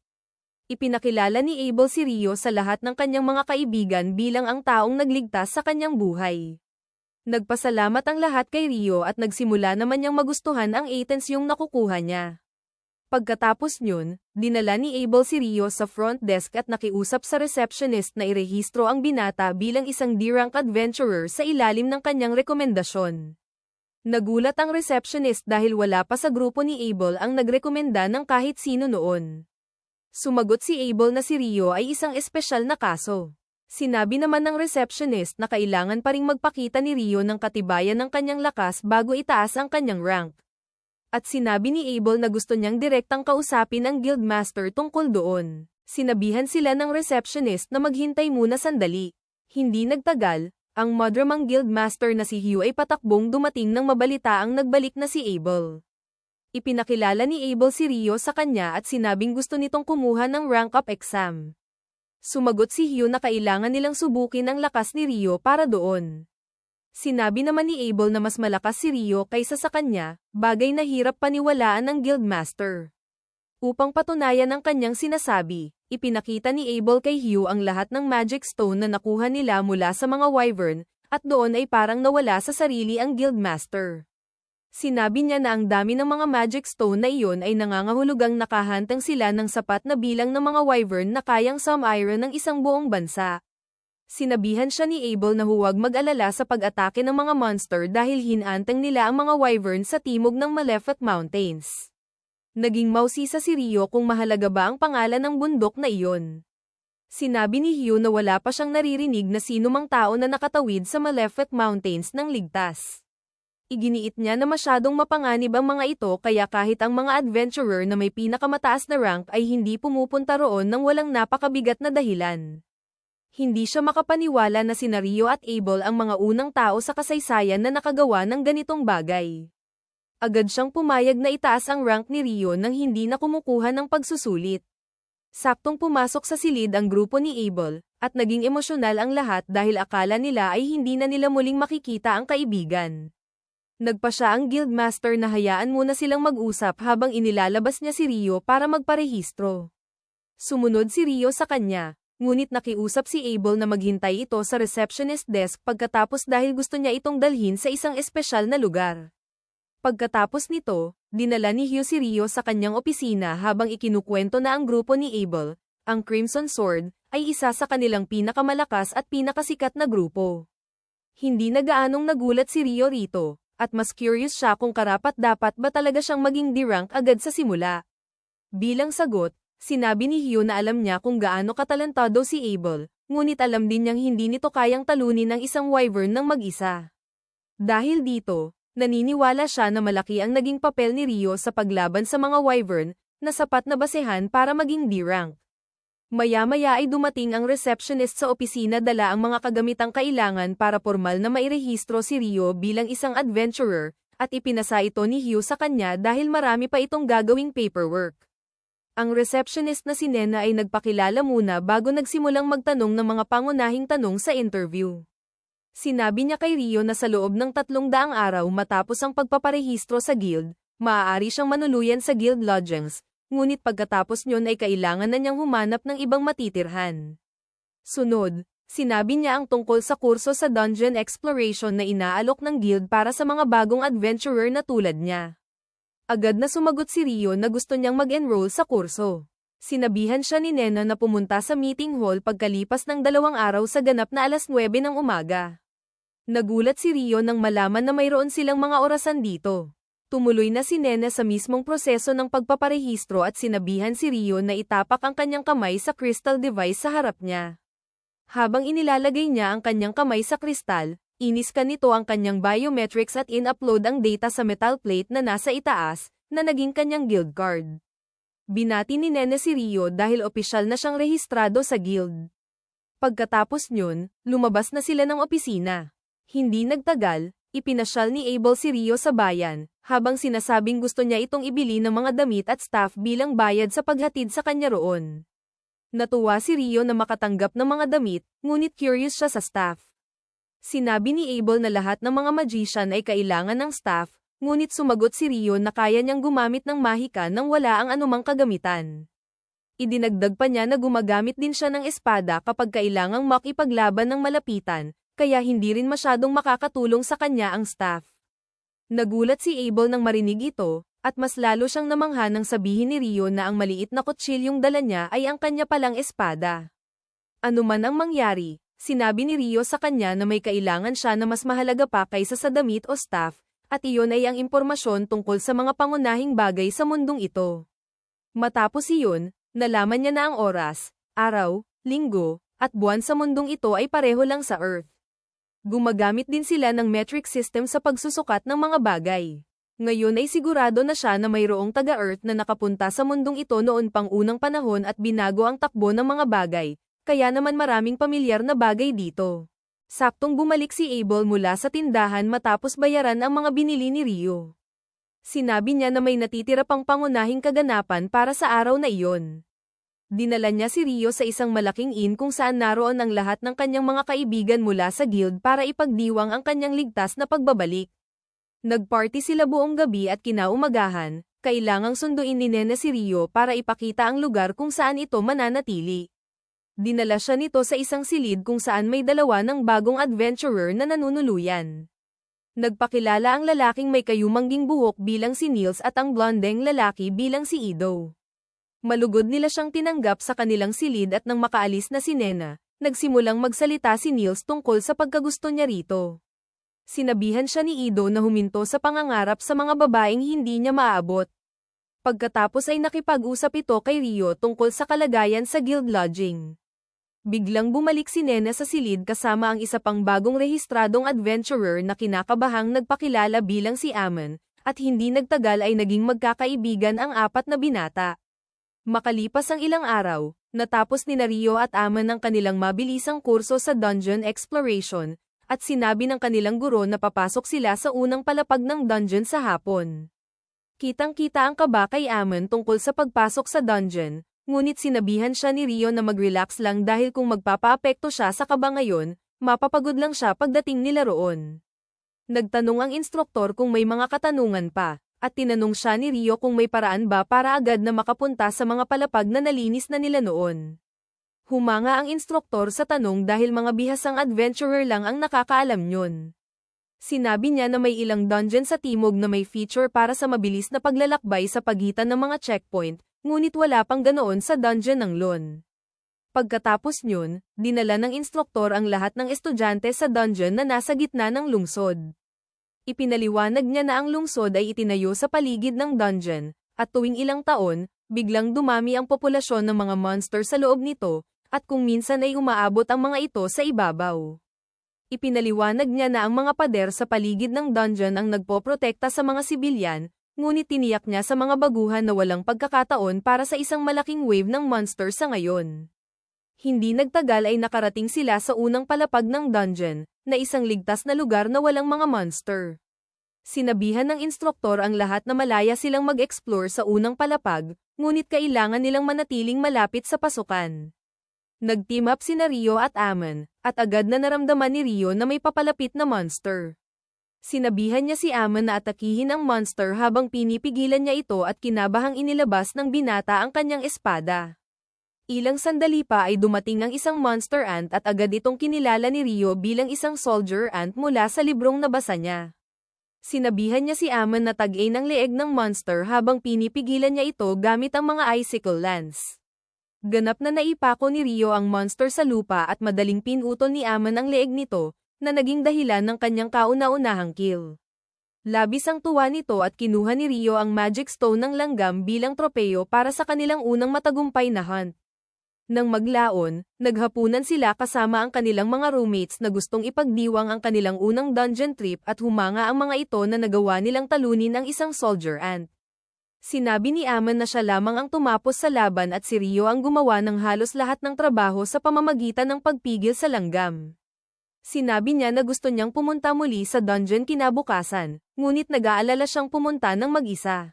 Ipinakilala ni Abel si Rio sa lahat ng kanyang mga kaibigan bilang ang taong nagligtas sa kanyang buhay. Nagpasalamat ang lahat kay Rio at nagsimula naman niyang magustuhan ang items yung nakukuha niya. Pagkatapos nyun, dinala ni Abel si Rio sa front desk at nakiusap sa receptionist na irehistro ang binata bilang isang D-rank adventurer sa ilalim ng kanyang rekomendasyon. Nagulat ang receptionist dahil wala pa sa grupo ni Abel ang nagrekomenda ng kahit sino noon. Sumagot si Abel na si Rio ay isang espesyal na kaso. Sinabi naman ng receptionist na kailangan pa ring magpakita ni Rio ng katibayan ng kanyang lakas bago itaas ang kanyang rank. At sinabi ni Abel na gusto niyang direktang kausapin ang guildmaster tungkol doon. Sinabihan sila ng receptionist na maghintay muna sandali. Hindi nagtagal, ang madramang guildmaster na si Hugh ay patakbong dumating nang mabalitaang nagbalik na si Abel. Ipinakilala ni Abel si Rio sa kanya at sinabing gusto nitong kumuha ng rank-up exam. Sumagot si Hugh na kailangan nilang subukin ang lakas ni Rio para doon. Sinabi naman ni Abel na mas malakas si Rio kaysa sa kanya, bagay na hirap paniwalaan ng guildmaster. Upang patunayan ang kanyang sinasabi, ipinakita ni Abel kay Hugh ang lahat ng magic stone na nakuha nila mula sa mga wyvern, at doon ay parang nawala sa sarili ang guildmaster. Sinabi niya na ang dami ng mga magic stone na iyon ay nangangahulugang nakahantang sila ng sapat na bilang ng mga wyvern na kayang sum-iron ng isang buong bansa. Sinabihan siya ni Abel na huwag mag-alala sa pag-atake ng mga monster dahil hinantang nila ang mga wyvern sa timog ng Malefic Mountains. Naging mausisa si Rio kung mahalaga ba ang pangalan ng bundok na iyon. Sinabi ni Hugh na wala pa siyang naririnig na sinumang tao na nakatawid sa Malefic Mountains ng ligtas. Iginiit niya na masyadong mapanganib ang mga ito kaya kahit ang mga adventurer na may pinakamataas na rank ay hindi pumupunta roon nang walang napakabigat na dahilan. Hindi siya makapaniwala na sina Rio at Abel ang mga unang tao sa kasaysayan na nakagawa ng ganitong bagay. Agad siyang pumayag na itaas ang rank ni Rio nang hindi na kumukuha ng pagsusulit. Saktong pumasok sa silid ang grupo ni Abel, at naging emosyonal ang lahat dahil akala nila ay hindi na nila muling makikita ang kaibigan. Nagpa siya ang guildmaster na hayaan muna silang mag-usap habang inilalabas niya si Rio para magparehistro. Sumunod si Rio sa kanya, ngunit nakiusap si Abel na maghintay ito sa receptionist desk pagkatapos dahil gusto niya itong dalhin sa isang espesyal na lugar. Pagkatapos nito, dinala ni Hugh si Rio sa kanyang opisina habang ikinukwento na ang grupo ni Abel, ang Crimson Sword, ay isa sa kanilang pinakamalakas at pinakasikat na grupo. Hindi na gaanong nagulat si Rio rito, at mas curious siya kung karapat-dapat ba talaga siyang maging D-rank agad sa simula. Bilang sagot, sinabi ni Hugh na alam niya kung gaano katalentado si Abel, ngunit alam din niyang hindi nito kayang talunin ng isang wyvern ng mag-isa. Dahil dito, naniniwala siya na malaki ang naging papel ni Rio sa paglaban sa mga wyvern, na sapat na basehan para maging D-rank. Maya-maya ay dumating ang receptionist sa opisina dala ang mga kagamitang kailangan para formal na mairehistro si Rio bilang isang adventurer, at ipinasa ito ni Hugh sa kanya dahil marami pa itong gagawing paperwork. Ang receptionist na si Nena ay nagpakilala muna bago nagsimulang magtanong ng mga pangunahing tanong sa interview. Sinabi niya kay Rio na sa loob ng 300 araw matapos ang pagpaparehistro sa guild, maaari siyang manuluyan sa guild lodgings, ngunit pagkatapos niyon ay kailangan na niyang humanap ng ibang matitirhan. Sunod, sinabi niya ang tungkol sa kurso sa dungeon exploration na inaalok ng guild para sa mga bagong adventurer na tulad niya. Agad na sumagot si Rio na gusto niyang mag-enroll sa kurso. Sinabihan siya ni Nena na pumunta sa meeting hall pagkalipas ng 2 araw sa ganap na 9:00 ng umaga. Nagulat si Rio nang malaman na mayroon silang mga orasan dito. Tumuloy na si Nena sa mismong proseso ng pagpaparehistro at sinabihan si Rio na itapak ang kanyang kamay sa crystal device sa harap niya. Habang inilalagay niya ang kanyang kamay sa kristal, iniskan nito ang kanyang biometrics at in-upload ang data sa metal plate na nasa itaas, na naging kanyang guild card. Binati ni Nena si Rio dahil opisyal na siyang rehistrado sa guild. Pagkatapos niyon, lumabas na sila ng opisina. Hindi nagtagal, ipinasyal ni Abel si Rio sa bayan, habang sinasabing gusto niya itong ibili ng mga damit at staff bilang bayad sa paghatid sa kanya roon. Natuwa si Rio na makatanggap ng mga damit, ngunit curious siya sa staff. Sinabi ni Abel na lahat ng mga magician ay kailangan ng staff, ngunit sumagot si Rio na kaya niyang gumamit ng mahika nang wala ang anumang kagamitan. Idinagdag pa niya na gumagamit din siya ng espada kapag kailangang makipaglaban ng malapitan, kaya hindi rin masyadong makakatulong sa kanya ang staff. Nagulat si Abel nang marinig ito, at mas lalo siyang namangha nang sabihin ni Rio na ang maliit na kutsilyong dala niya ay ang kanya palang espada. Ano man ang mangyari, sinabi ni Rio sa kanya na may kailangan siya na mas mahalaga pa kaysa sa damit o staff, at iyon ay ang impormasyon tungkol sa mga pangunahing bagay sa mundong ito. Matapos iyon, nalaman niya na ang oras, araw, linggo, at buwan sa mundong ito ay pareho lang sa Earth. Gumagamit din sila ng metric system sa pagsusukat ng mga bagay. Ngayon ay sigurado na siya na mayroong taga-Earth na nakapunta sa mundong ito noon pang unang panahon at binago ang takbo ng mga bagay, kaya naman maraming pamilyar na bagay dito. Saktong bumalik si Abel mula sa tindahan matapos bayaran ang mga binili ni Rio. Sinabi niya na may natitira pang pangunahing kaganapan para sa araw na iyon. Dinala niya si Rio sa isang malaking inn kung saan naroon ang lahat ng kanyang mga kaibigan mula sa guild para ipagdiwang ang kanyang ligtas na pagbabalik. Nagparty sila buong gabi at kinaumagahan, kailangang sunduin ni Nena si Rio para ipakita ang lugar kung saan ito mananatili. Dinala siya nito sa isang silid kung saan may dalawa ng bagong adventurer na nanunuluyan. Nagpakilala ang lalaking may kayumangging buhok bilang si Niels at ang blondeng lalaki bilang si Ido. Malugod nila siyang tinanggap sa kanilang silid at nang makaalis na si Nena, nagsimulang magsalita si Niels tungkol sa pagkagusto niya rito. Sinabihan siya ni Ido na huminto sa pangangarap sa mga babaeng hindi niya maaabot. Pagkatapos ay nakipag-usap ito kay Rio tungkol sa kalagayan sa guild lodging. Biglang bumalik si Nena sa silid kasama ang isa pang bagong rehistradong adventurer na kinakabahang nagpakilala bilang si Amon, at hindi nagtagal ay naging magkakaibigan ang apat na binata. Makalipas ang ilang araw, natapos ni Rio at Amon ang kanilang mabilisang kurso sa dungeon exploration, at sinabi ng kanilang guro na papasok sila sa unang palapag ng dungeon sa hapon. Kitang-kita ang kaba kay Amon tungkol sa pagpasok sa dungeon, ngunit sinabihan siya ni Rio na mag-relax lang dahil kung magpapaapekto siya sa kaba ngayon, mapapagod lang siya pagdating nila roon. Nagtanong ang instruktor kung may mga katanungan pa, at tinanong siya ni Rio kung may paraan ba para agad na makapunta sa mga palapag na nalinis na nila noon. Humanga ang instruktor sa tanong dahil mga bihasang adventurer lang ang nakakaalam yun. Sinabi niya na may ilang dungeon sa timog na may feature para sa mabilis na paglalakbay sa pagitan ng mga checkpoint, ngunit wala pang ganoon sa dungeon ng Lon. Pagkatapos nyun, dinala ng instruktor ang lahat ng estudyante sa dungeon na nasa gitna ng lungsod. Ipinaliwanag niya na ang lungsod ay itinayo sa paligid ng dungeon, at tuwing ilang taon, biglang dumami ang populasyon ng mga monster sa loob nito, at kung minsan ay umaabot ang mga ito sa ibabaw. Ipinaliwanag niya na ang mga pader sa paligid ng dungeon ang nagpoprotekta sa mga sibilyan, ngunit tiniyak niya sa mga baguhan na walang pagkakataon para sa isang malaking wave ng monster sa ngayon. Hindi nagtagal ay nakarating sila sa unang palapag ng dungeon, na isang ligtas na lugar na walang mga monster. Sinabihan ng instruktor ang lahat na malaya silang mag-explore sa unang palapag, ngunit kailangan nilang manatiling malapit sa pasukan. Nag-team up sina Rio at Amon, at agad na naramdaman ni Rio na may papalapit na monster. Sinabihan niya si Amon na atakihin ang monster habang pinipigilan niya ito at kinabahang inilabas ng binata ang kanyang espada. Ilang sandali pa ay dumating ang isang monster ant at agad itong kinilala ni Rio bilang isang soldier ant mula sa librong nabasa niya. Sinabihan niya si Amon na tag-ain ang leeg ng monster habang pinipigilan niya ito gamit ang mga icicle lance. Ganap na naipako ni Rio ang monster sa lupa at madaling pinutol ni Amon ang leeg nito, na naging dahilan ng kanyang kauna-unahang kill. Labis ang tuwa nito at kinuha ni Rio ang magic stone ng langgam bilang tropeyo para sa kanilang unang matagumpay na hunt. Nang maglaon, naghapunan sila kasama ang kanilang mga roommates na gustong ipagdiwang ang kanilang unang dungeon trip at humanga ang mga ito na nagawa nilang talunin ang isang soldier ant. Sinabi ni Amon na siya lamang ang tumapos sa laban at si Rio ang gumawa ng halos lahat ng trabaho sa pamamagitan ng pagpigil sa langgam. Sinabi niya na gusto niyang pumunta muli sa dungeon kinabukasan, ngunit nag-aalala siyang pumunta ng mag-isa.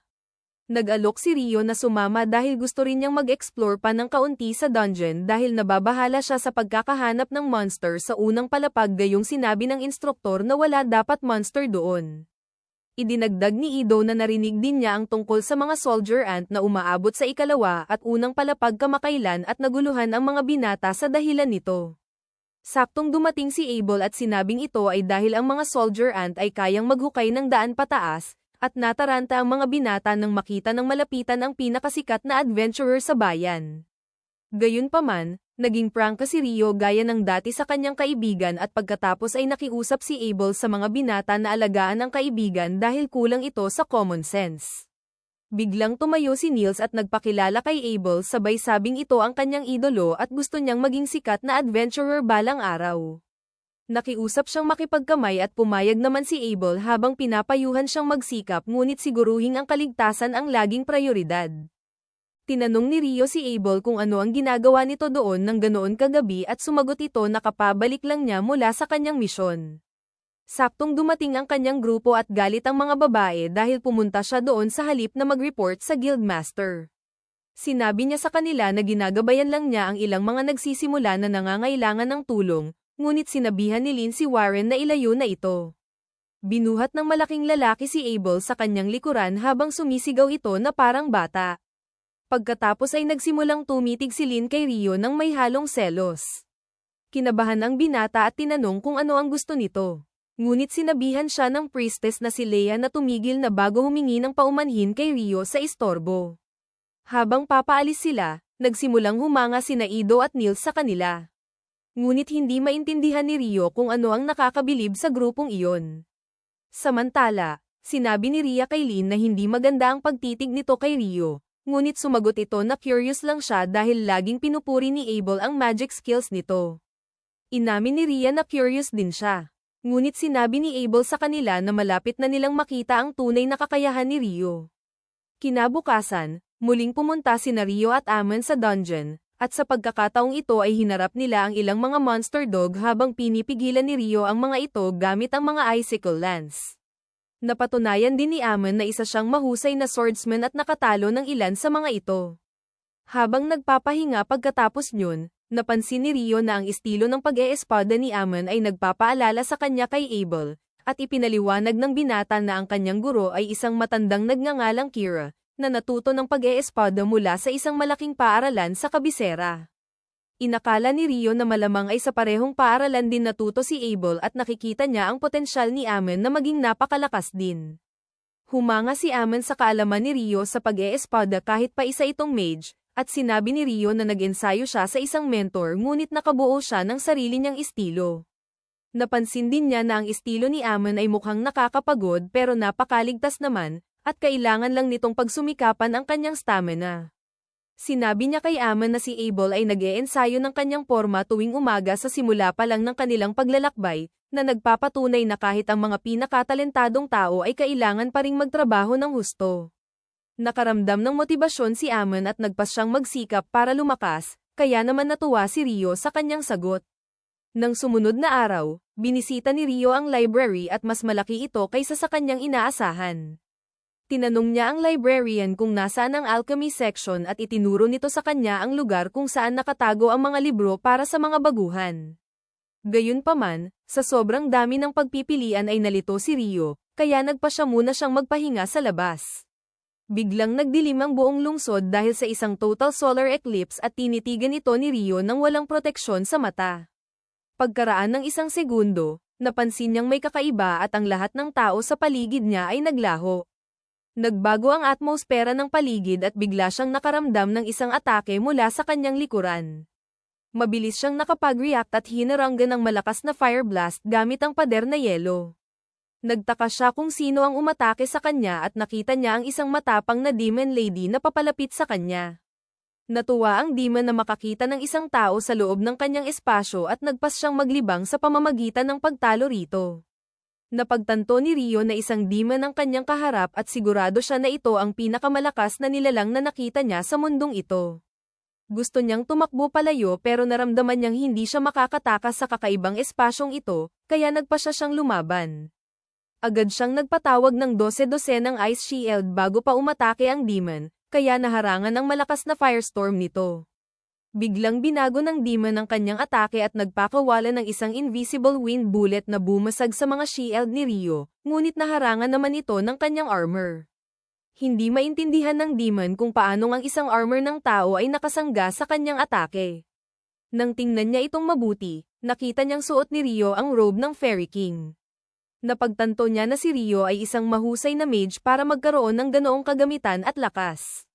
Nag-alok si Rio na sumama dahil gusto rin niyang mag-explore pa ng kaunti sa dungeon dahil nababahala siya sa pagkakahanap ng monster sa unang palapag gayong sinabi ng instruktor na wala dapat monster doon. Idinagdag ni Ido na narinig din niya ang tungkol sa mga soldier ant na umaabot sa ikalawa at unang palapag kamakailan at naguluhan ang mga binata sa dahilan nito. Saktong dumating si Abel at sinabing ito ay dahil ang mga soldier ant ay kayang maghukay ng daan pataas, at nataranta ang mga binata nang makita ng malapitan ang pinakasikat na adventurer sa bayan. Gayunpaman, naging prangka si Rio gaya ng dati sa kanyang kaibigan at pagkatapos ay nakiusap si Abel sa mga binata na alagaan ang kaibigan dahil kulang ito sa common sense. Biglang tumayo si Niels at nagpakilala kay Abel sabay sabing ito ang kanyang idolo at gusto niyang maging sikat na adventurer balang araw. Nakiusap siyang makipagkamay at pumayag naman si Abel habang pinapayuhan siyang magsikap ngunit siguruhing ang kaligtasan ang laging prioridad. Tinanong ni Rio si Abel kung ano ang ginagawa nito doon nang ganoon kagabi at sumagot ito na kapabalik lang niya mula sa kanyang misyon. Saktong dumating ang kanyang grupo at galit ang mga babae dahil pumunta siya doon sa halip na mag-report sa Guildmaster. Sinabi niya sa kanila na ginagabayan lang niya ang ilang mga nagsisimula na nangangailangan ng tulong, ngunit sinabihan ni Lynn si Warren na ilayo na ito. Binuhat ng malaking lalaki si Abel sa kanyang likuran habang sumisigaw ito na parang bata. Pagkatapos ay nagsimulang tumitig si Lynn kay Rio nang may halong selos. Kinabahan ang binata at tinanong kung ano ang gusto nito. Ngunit sinabihan siya ng priestess na si Leia na tumigil na bago humingi ng paumanhin kay Rio sa istorbo. Habang papaalis sila, nagsimulang humanga sina Ido at Neil sa kanila. Ngunit hindi maintindihan ni Rio kung ano ang nakakabilib sa grupong iyon. Samantala, sinabi ni Ria kay Lynn na hindi maganda ang pagtitig nito kay Rio, ngunit sumagot ito na curious lang siya dahil laging pinupuri ni Abel ang magic skills nito. Inamin ni Ria na curious din siya. Ngunit sinabi ni Abel sa kanila na malapit na nilang makita ang tunay na kakayahan ni Rio. Kinabukasan, muling pumunta sina Rio at Amon sa dungeon, at sa pagkakataong ito ay hinarap nila ang ilang mga monster dog habang pinipigilan ni Rio ang mga ito gamit ang mga icicle lance. Napatunayan din ni Amon na isa siyang mahusay na swordsman at nakatalo ng ilan sa mga ito. Habang nagpapahinga pagkatapos nyun, napansin ni Rio na ang estilo ng pag-eespada ni Amon ay nagpapaalala sa kanya kay Abel, at ipinaliwanag ng binata na ang kanyang guro ay isang matandang nagngangalang Kira, na natuto ng pag-eespada mula sa isang malaking paaralan sa kabisera. Inakala ni Rio na malamang ay sa parehong paaralan din natuto si Abel at nakikita niya ang potensyal ni Amon na maging napakalakas din. Humanga si Amon sa kaalaman ni Rio sa pag-eespada kahit pa isa itong mage, at sinabi ni Rio na nag-ensayo siya sa isang mentor ngunit nakabuo siya ng sarili niyang estilo. Napansin din niya na ang estilo ni Amon ay mukhang nakakapagod pero napakaligtas naman, at kailangan lang nitong pagsumikapan ang kanyang stamina. Sinabi niya kay Amon na si Abel ay nag-e-ensayo ng kanyang porma tuwing umaga sa simula pa lang ng kanilang paglalakbay, na nagpapatunay na kahit ang mga pinakatalentadong tao ay kailangan pa ring magtrabaho ng husto. Nakaramdam ng motibasyon si Amon at nagpas siyang magsikap para lumakas, kaya naman natuwa si Rio sa kanyang sagot. Nang sumunod na araw, binisita ni Rio ang library at mas malaki ito kaysa sa kanyang inaasahan. Tinanong niya ang librarian kung nasaan ang alchemy section at itinuro nito sa kanya ang lugar kung saan nakatago ang mga libro para sa mga baguhan. Gayunpaman, sa sobrang dami ng pagpipilian ay nalito si Rio, kaya nagpa siya muna siyang magpahinga sa labas. Biglang nagdilim ang buong lungsod dahil sa isang total solar eclipse at tinitigan ito ni Rio nang walang proteksyon sa mata. Pagkaraan ng isang segundo, napansin niyang may kakaiba at ang lahat ng tao sa paligid niya ay naglaho. Nagbago ang atmosfera ng paligid at bigla siyang nakaramdam ng isang atake mula sa kanyang likuran. Mabilis siyang nakapag-react at hinaranggan ng malakas na fire blast gamit ang pader na yelo. Nagtaka siya kung sino ang umatake sa kanya at nakita niya ang isang matapang na demon lady na papalapit sa kanya. Natuwa ang demon na makakita ng isang tao sa loob ng kanyang espasyo at nagpas siyang maglibang sa pamamagitan ng pagtalo rito. Napagtanto ni Rio na isang demon ang kanyang kaharap at sigurado siya na ito ang pinakamalakas na nilalang na nakita niya sa mundong ito. Gusto niyang tumakbo palayo pero naramdaman niyang hindi siya makakatakas sa kakaibang espasyong ito, kaya nagpa siya siyang lumaban. Agad siyang nagpatawag ng 12 ng ice shield bago pa umatake ang demon, kaya naharangan ng malakas na firestorm nito. Biglang binago ng demon ang kanyang atake at nagpakawala ng isang invisible wind bullet na bumasag sa mga shield ni Rio, ngunit naharangan naman ito ng kanyang armor. Hindi maintindihan ng demon kung paano ang isang armor ng tao ay nakasangga sa kanyang atake. Nang tingnan niya itong mabuti, nakita niyang suot ni Rio ang robe ng Fairy King. Napagtanto niya na si Rio ay isang mahusay na mage para magkaroon ng ganoong kagamitan at lakas.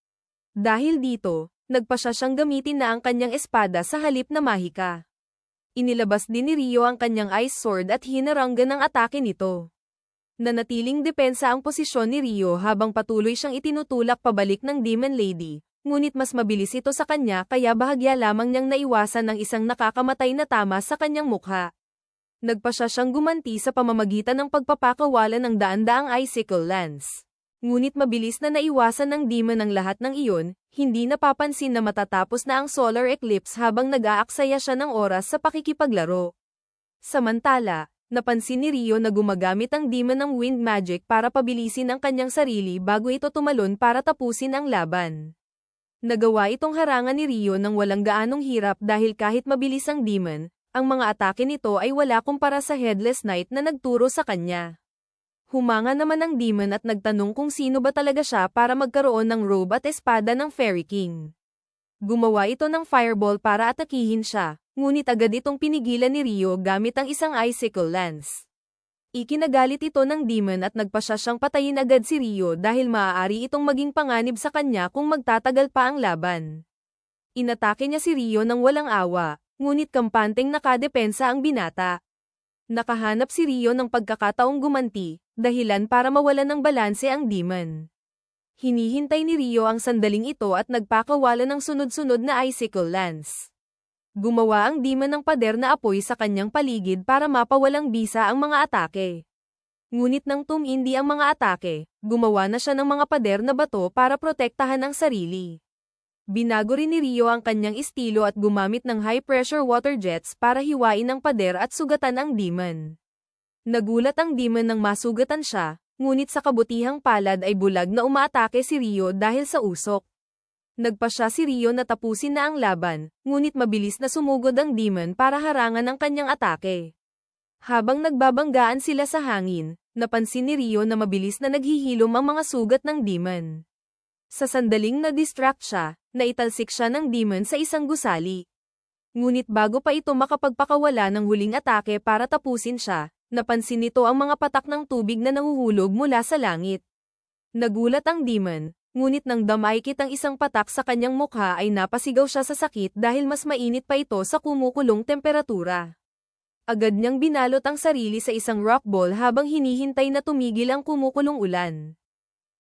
Dahil dito, nagpasya siyang gamitin na ang kanyang espada sa halip na mahika. Inilabas din ni Rio ang kanyang ice sword at hinaranggan ang atake nito. Nanatiling depensa ang posisyon ni Rio habang patuloy siyang itinutulak pabalik ng Demon Lady, ngunit mas mabilis ito sa kanya kaya bahagya lamang niyang naiwasan ng isang nakakamatay na tama sa kanyang mukha. Nagpa siya siyang gumanti sa pamamagitan ng pagpapakawalan ng daan-daang icicle lance. Ngunit mabilis na naiwasan ng demon ang lahat ng iyon, hindi napapansin na matatapos na ang solar eclipse habang nag-aaksaya siya ng oras sa pakikipaglaro. Samantala, napansin ni Rio na gumagamit ang demon ng wind magic para pabilisin ang kanyang sarili bago ito tumalon para tapusin ang laban. Nagawa itong harangan ni Rio ng walang gaanong hirap dahil kahit mabilis ang demon, ang mga atake nito ay wala kumpara sa Headless Knight na nagturo sa kanya. Humanga naman ang demon at nagtanong kung sino ba talaga siya para magkaroon ng robe at espada ng Fairy King. Gumawa ito ng fireball para atakihin siya, ngunit agad itong pinigilan ni Rio gamit ang isang icicle lance. Ikinagalit ito ng demon at nagpa siya siyang patayin agad si Rio dahil maaari itong maging panganib sa kanya kung magtatagal pa ang laban. Inatake niya si Rio ng walang awa, ngunit kampanteng nakadepensa ang binata. Nakahanap si Rio ng pagkakataong gumanti, dahilan para mawalan ng balanse ang demon. Hinihintay ni Rio ang sandaling ito at nagpakawala ng sunod-sunod na icicle lance. Gumawa ang demon ng pader na apoy sa kanyang paligid para mapawalang bisa ang mga atake. Ngunit nang tumindi ang mga atake, gumawa na siya ng mga pader na bato para protektahan ang sarili. Binago rin ni Rio ang kanyang estilo at gumamit ng high-pressure water jets para hiwain ang pader at sugatan ang demon. Nagulat ang demon nang masugatan siya, ngunit sa kabutihang palad ay bulag na umaatake si Rio dahil sa usok. Nagpa siya si Rio na tapusin na ang laban, ngunit mabilis na sumugod ang demon para harangan ang kanyang atake. Habang nagbabanggaan sila sa hangin, napansin ni Rio na mabilis na naghihilom ang mga sugat ng demon. Sa sandaling na-distract siya, naitalsik siya ng demon sa isang gusali. Ngunit bago pa ito makapagpakawala ng huling atake para tapusin siya, napansin nito ang mga patak ng tubig na nahuhulog mula sa langit. Nagulat ang demon, ngunit nang damaykit ang isang patak sa kanyang mukha ay napasigaw siya sa sakit dahil mas mainit pa ito sa kumukulong temperatura. Agad niyang binalot ang sarili sa isang rock ball habang hinihintay na tumigil ang kumukulong ulan.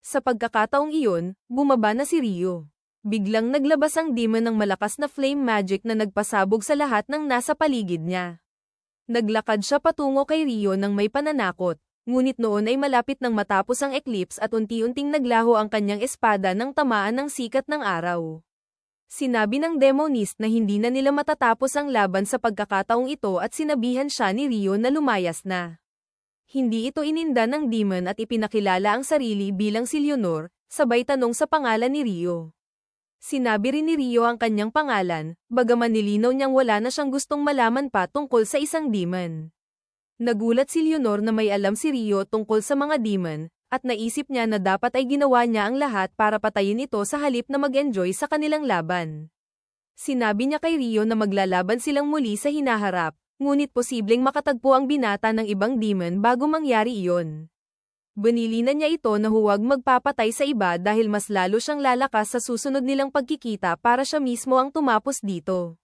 Sa pagkakataong iyon, bumaba na si Rio. Biglang naglabas ang demon ng malakas na flame magic na nagpasabog sa lahat ng nasa paligid niya. Naglakad siya patungo kay Rio nang may pananakot, ngunit noon ay malapit nang matapos ang eclipse at unti-unting naglaho ang kanyang espada nang tamaan ng sikat ng araw. Sinabi ng demonist na hindi na nila matatapos ang laban sa pagkakataong ito at sinabihan siya ni Rio na lumayas na. Hindi ito ininda ng demon at ipinakilala ang sarili bilang si Leonor, sabay tanong sa pangalan ni Rio. Sinabi rin ni Rio ang kanyang pangalan, bagaman nilinaw niyang wala na siyang gustong malaman pa tungkol sa isang demon. Nagulat si Leonor na may alam si Rio tungkol sa mga demon, at naisip niya na dapat ay ginawa niya ang lahat para patayin ito sa halip na mag-enjoy sa kanilang laban. Sinabi niya kay Rio na maglalaban silang muli sa hinaharap, ngunit posibleng makatagpo ang binata ng ibang demon bago mangyari iyon. Banilinan niya ito na huwag magpapatay sa iba dahil mas lalo siyang lalakas sa susunod nilang pagkikita para siya mismo ang tumapos dito.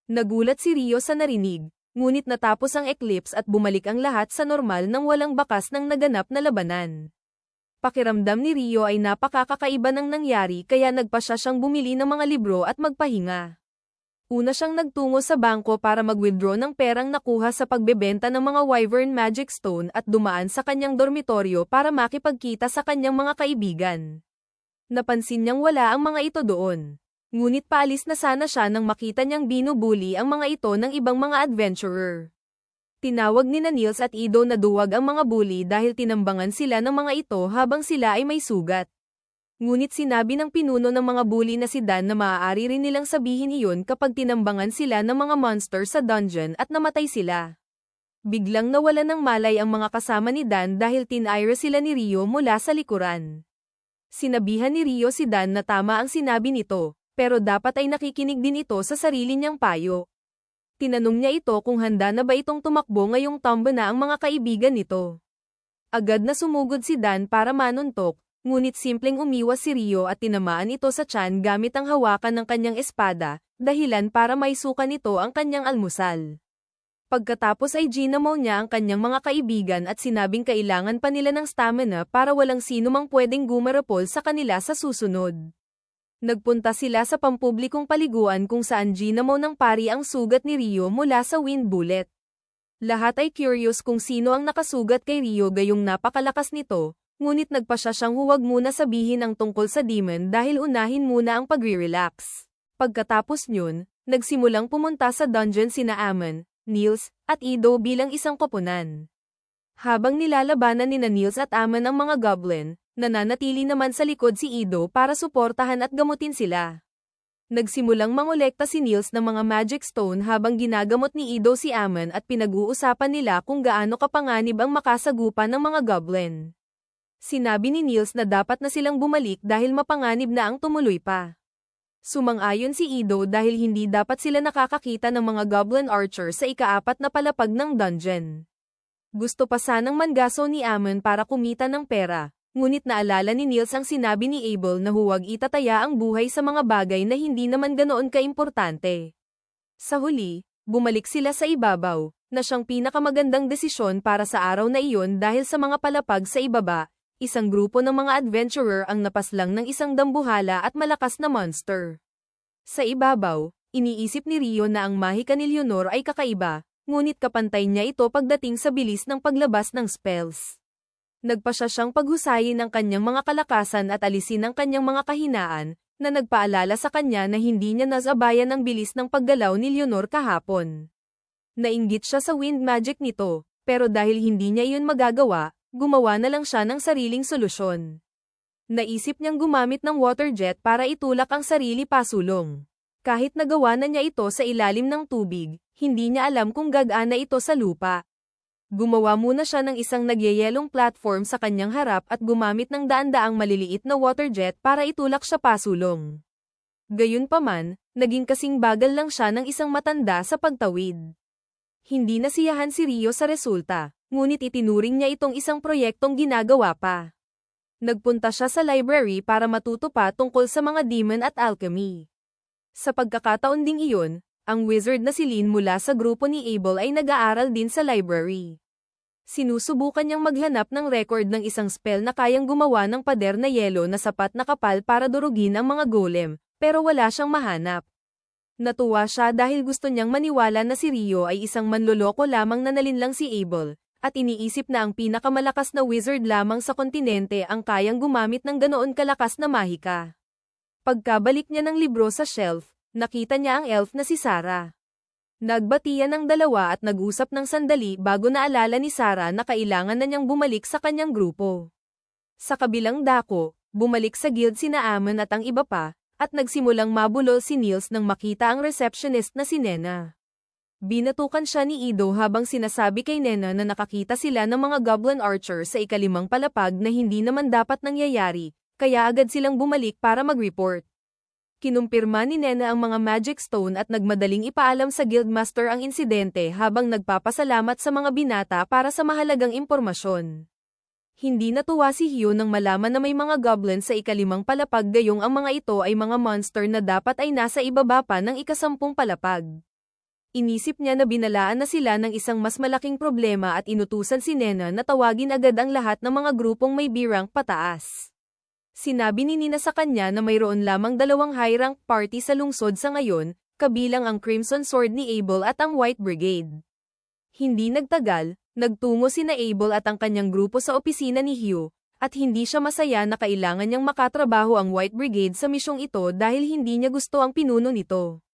Nagulat si Rio sa narinig, ngunit natapos ang eclipse at bumalik ang lahat sa normal nang walang bakas ng naganap na labanan. Pakiramdam ni Rio ay napakakakaiba ng nangyari kaya nagpa siya siyang bumili ng mga libro at magpahinga. Una siyang nagtungo sa bangko para mag-withdraw ng perang nakuha sa pagbebenta ng mga Wyvern Magic Stone at dumaan sa kanyang dormitoryo para makipagkita sa kanyang mga kaibigan. Napansin niyang wala ang mga ito doon. Ngunit paalis na sana siya nang makita niyang binubuli ang mga ito ng ibang mga adventurer. Tinawag ni Nils at Ido na duwag ang mga bully dahil tinambangan sila ng mga ito habang sila ay may sugat. Ngunit sinabi ng pinuno ng mga bully na si Dan na maaari rin nilang sabihin iyon kapag tinambangan sila ng mga monster sa dungeon at namatay sila. Biglang nawala ng malay ang mga kasama ni Dan dahil tinayra sila ni Rio mula sa likuran. Sinabihan ni Rio si Dan na tama ang sinabi nito, pero dapat ay nakikinig din ito sa sarili niyang payo. Tinanong niya ito kung handa na ba itong tumakbo ngayong tamba na ang mga kaibigan nito. Agad na sumugod si Dan para manuntok, ngunit simpleng umiwas si Rio at tinamaan ito sa tiyan gamit ang hawakan ng kanyang espada, dahilan para maisukan nito ang kanyang almusal. Pagkatapos ay ginamaw niya ang kanyang mga kaibigan at sinabing kailangan pa nila ng stamina para walang sino mang pwedeng gumarapol sa kanila sa susunod. Nagpunta sila sa pampublikong paliguan kung saan ginamaw ng pari ang sugat ni Rio mula sa wind bullet. Lahat ay curious kung sino ang nakasugat kay Rio gayong napakalakas nito, ngunit nagpa siya siyang huwag muna sabihin ang tungkol sa demon dahil unahin muna ang pagre-relax. Pagkatapos nyun, nagsimulang pumunta sa dungeon sina Amon, Niels, at Ido bilang isang koponan. Habang nilalabanan ni Niels at Amon ang mga goblin, nananatili naman sa likod si Ido para suportahan at gamutin sila. Nagsimulang mangolekta si Niels ng mga magic stone habang ginagamot ni Ido si Amon at pinag-uusapan nila kung gaano kapanganib ang makasagupan ng mga goblin. Sinabi ni Niels na dapat na silang bumalik dahil mapanganib na ang tumuloy pa. Sumang-ayon si Ido dahil hindi dapat sila nakakakita ng mga goblin archer sa ika-4 na palapag ng dungeon. Gusto pa sanang mangaso ni Amon para kumita ng pera. Ngunit naalala ni Niels ang sinabi ni Abel na huwag itataya ang buhay sa mga bagay na hindi naman ganoon kaimportante. Sa huli, bumalik sila sa ibabaw, na siyang pinakamagandang desisyon para sa araw na iyon dahil sa mga palapag sa ibaba, isang grupo ng mga adventurer ang napaslang ng isang dambuhala at malakas na monster. Sa ibabaw, iniisip ni Rio na ang mahika ni Leonor ay kakaiba, ngunit kapantay niya ito pagdating sa bilis ng paglabas ng spells. Nagpa siya siyang paghusayin ang kanyang mga kalakasan at alisin ang kanyang mga kahinaan, na nagpaalala sa kanya na hindi niya nasabayan ang bilis ng paggalaw ni Leonor kahapon. Nainggit siya sa wind magic nito, pero dahil hindi niya iyon magagawa, gumawa na lang siya ng sariling solusyon. Naisip niyang gumamit ng water jet para itulak ang sarili pasulong. Kahit nagawa na niya ito sa ilalim ng tubig, hindi niya alam kung gagana ito sa lupa. Gumawa muna siya ng isang nagyayelong platform sa kanyang harap at gumamit ng daan-daang maliliit na water jet para itulak siya pasulong. Gayunpaman, naging kasing bagal lang siya ng isang matanda sa pagtawid. Hindi nasiyahan si Rio sa resulta, ngunit itinuring niya itong isang proyektong ginagawa pa. Nagpunta siya sa library para matuto pa tungkol sa mga demon at alchemy. Sa pagkakataon ding iyon, ang wizard na si Lin mula sa grupo ni Abel ay nag-aaral din sa library. Sinusubukan niyang maghanap ng record ng isang spell na kayang gumawa ng pader na yelo na sapat na kapal para durugin ang mga golem, pero wala siyang mahanap. Natuwa siya dahil gusto niyang maniwala na si Rio ay isang manloloko lamang na nalinlang si Abel, at iniisip na ang pinakamalakas na wizard lamang sa kontinente ang kayang gumamit ng ganoon kalakas na mahika. Pagkabalik niya ng libro sa shelf, nakita niya ang elf na si Sarah. Nagbatian ng dalawa at nag-usap ng sandali bago naalala ni Sarah na kailangan na niyang bumalik sa kanyang grupo. Sa kabilang dako, bumalik sa guild sina Amon at ang iba pa, at nagsimulang mabulol si Niels nang makita ang receptionist na si Nena. Binatukan siya ni Ido habang sinasabi kay Nena na nakakita sila ng mga goblin archer sa ika-5 palapag na hindi naman dapat nangyayari, kaya agad silang bumalik para mag-report. Kinumpirma ni Nena ang mga magic stone at nagmadaling ipaalam sa guildmaster ang insidente habang nagpapasalamat sa mga binata para sa mahalagang impormasyon. Hindi natuwa si Hugh nang malaman na may mga goblin sa ika-5 palapag gayong ang mga ito ay mga monster na dapat ay nasa ibaba pa ng ika-10 palapag. Inisip niya na binalaan na sila ng isang mas malaking problema at inutusan si Nena na tawagin agad ang lahat ng mga grupong may B-rank pataas. Sinabi ni Nina sa kanya na mayroon lamang 2 high-rank party sa lungsod sa ngayon, kabilang ang Crimson Sword ni Abel at ang White Brigade. Hindi nagtagal, nagtungo sina Abel at ang kanyang grupo sa opisina ni Hugh, at hindi siya masaya na kailangan niyang makatrabaho ang White Brigade sa misyong ito dahil hindi niya gusto ang pinuno nito.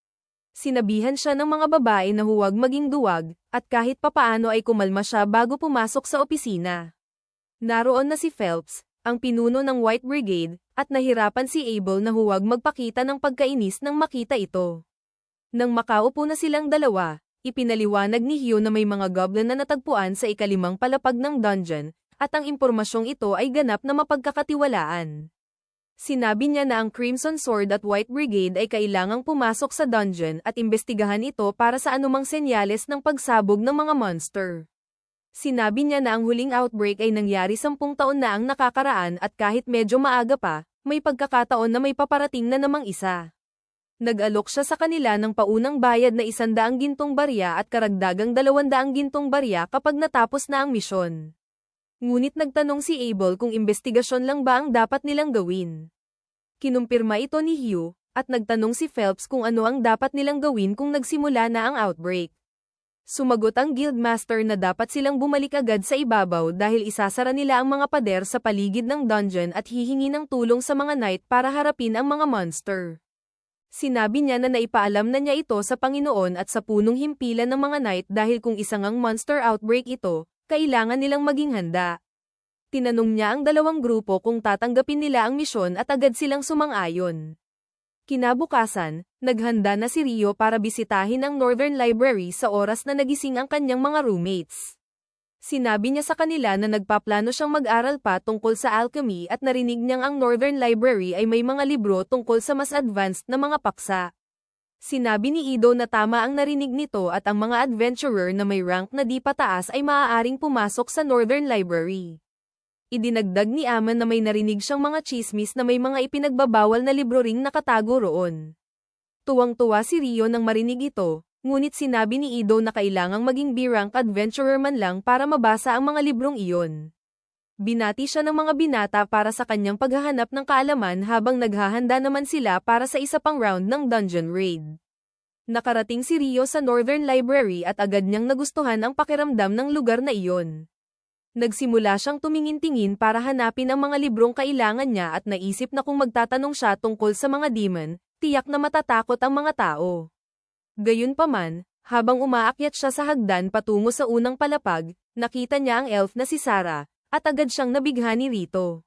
Sinabihan siya ng mga babae na huwag maging duwag, at kahit papaano ay kumalma siya bago pumasok sa opisina. Naroon na si Phelps, ang pinuno ng White Brigade, at nahirapan si Abel na huwag magpakita ng pagkainis nang makita ito. Nang makaupo na silang dalawa, ipinaliwanag ni Hugh na may mga goblin na natagpuan sa ika-5 palapag ng dungeon, at ang impormasyong ito ay ganap na mapagkakatiwalaan. Sinabi niya na ang Crimson Sword at White Brigade ay kailangang pumasok sa dungeon at imbestigahan ito para sa anumang senyales ng pagsabog ng mga monster. Sinabi niya na ang huling outbreak ay nangyari 10 taon na ang nakakaraan at kahit medyo maaga pa, may pagkakataon na may paparating na namang isa. Nag-alok siya sa kanila ng paunang bayad na 100 gintong barya at karagdagang 200 gintong barya kapag natapos na ang misyon. Ngunit nagtanong si Abel kung investigasyon lang ba ang dapat nilang gawin. Kinumpirma ito ni Hugh, at nagtanong si Phelps kung ano ang dapat nilang gawin kung nagsimula na ang outbreak. Sumagot ang guildmaster na dapat silang bumalik agad sa ibabaw dahil isasara nila ang mga pader sa paligid ng dungeon at hihingi ng tulong sa mga knight para harapin ang mga monster. Sinabi niya na naipaalam na niya ito sa Panginoon at sa punong himpilan ng mga knight dahil kung isang ang monster outbreak ito, kailangan nilang maging handa. Tinanong niya ang dalawang grupo kung tatanggapin nila ang misyon at agad silang sumang-ayon. Kinabukasan, naghanda na si Rio para bisitahin ang Northern Library sa oras na nagising ang kanyang mga roommates. Sinabi niya sa kanila na nagpaplano siyang mag-aral pa tungkol sa alchemy at narinig niyang ang Northern Library ay may mga libro tungkol sa mas advanced na mga paksa. Sinabi ni Ido na tama ang narinig nito at ang mga adventurer na may rank na di pataas ay maaaring pumasok sa Northern Library. Idinagdag ni Aman na may narinig siyang mga chismis na may mga ipinagbabawal na libro ring nakatago roon. Tuwang-tuwa si Rio nang marinig ito, ngunit sinabi ni Ido na kailangang maging B-rank adventurer man lang para mabasa ang mga librong iyon. Binati siya ng mga binata para sa kanyang paghahanap ng kaalaman habang naghahanda naman sila para sa isa pang round ng dungeon raid. Nakarating si Rio sa Northern Library at agad niyang nagustuhan ang pakiramdam ng lugar na iyon. Nagsimula siyang tumingin-tingin para hanapin ang mga librong kailangan niya at naisip na kung magtatanong siya tungkol sa mga demon, tiyak na matatakot ang mga tao. Gayunpaman, habang umaakyat siya sa hagdan patungo sa unang palapag, nakita niya ang elf na si Sarah, at agad siyang nabighani rito.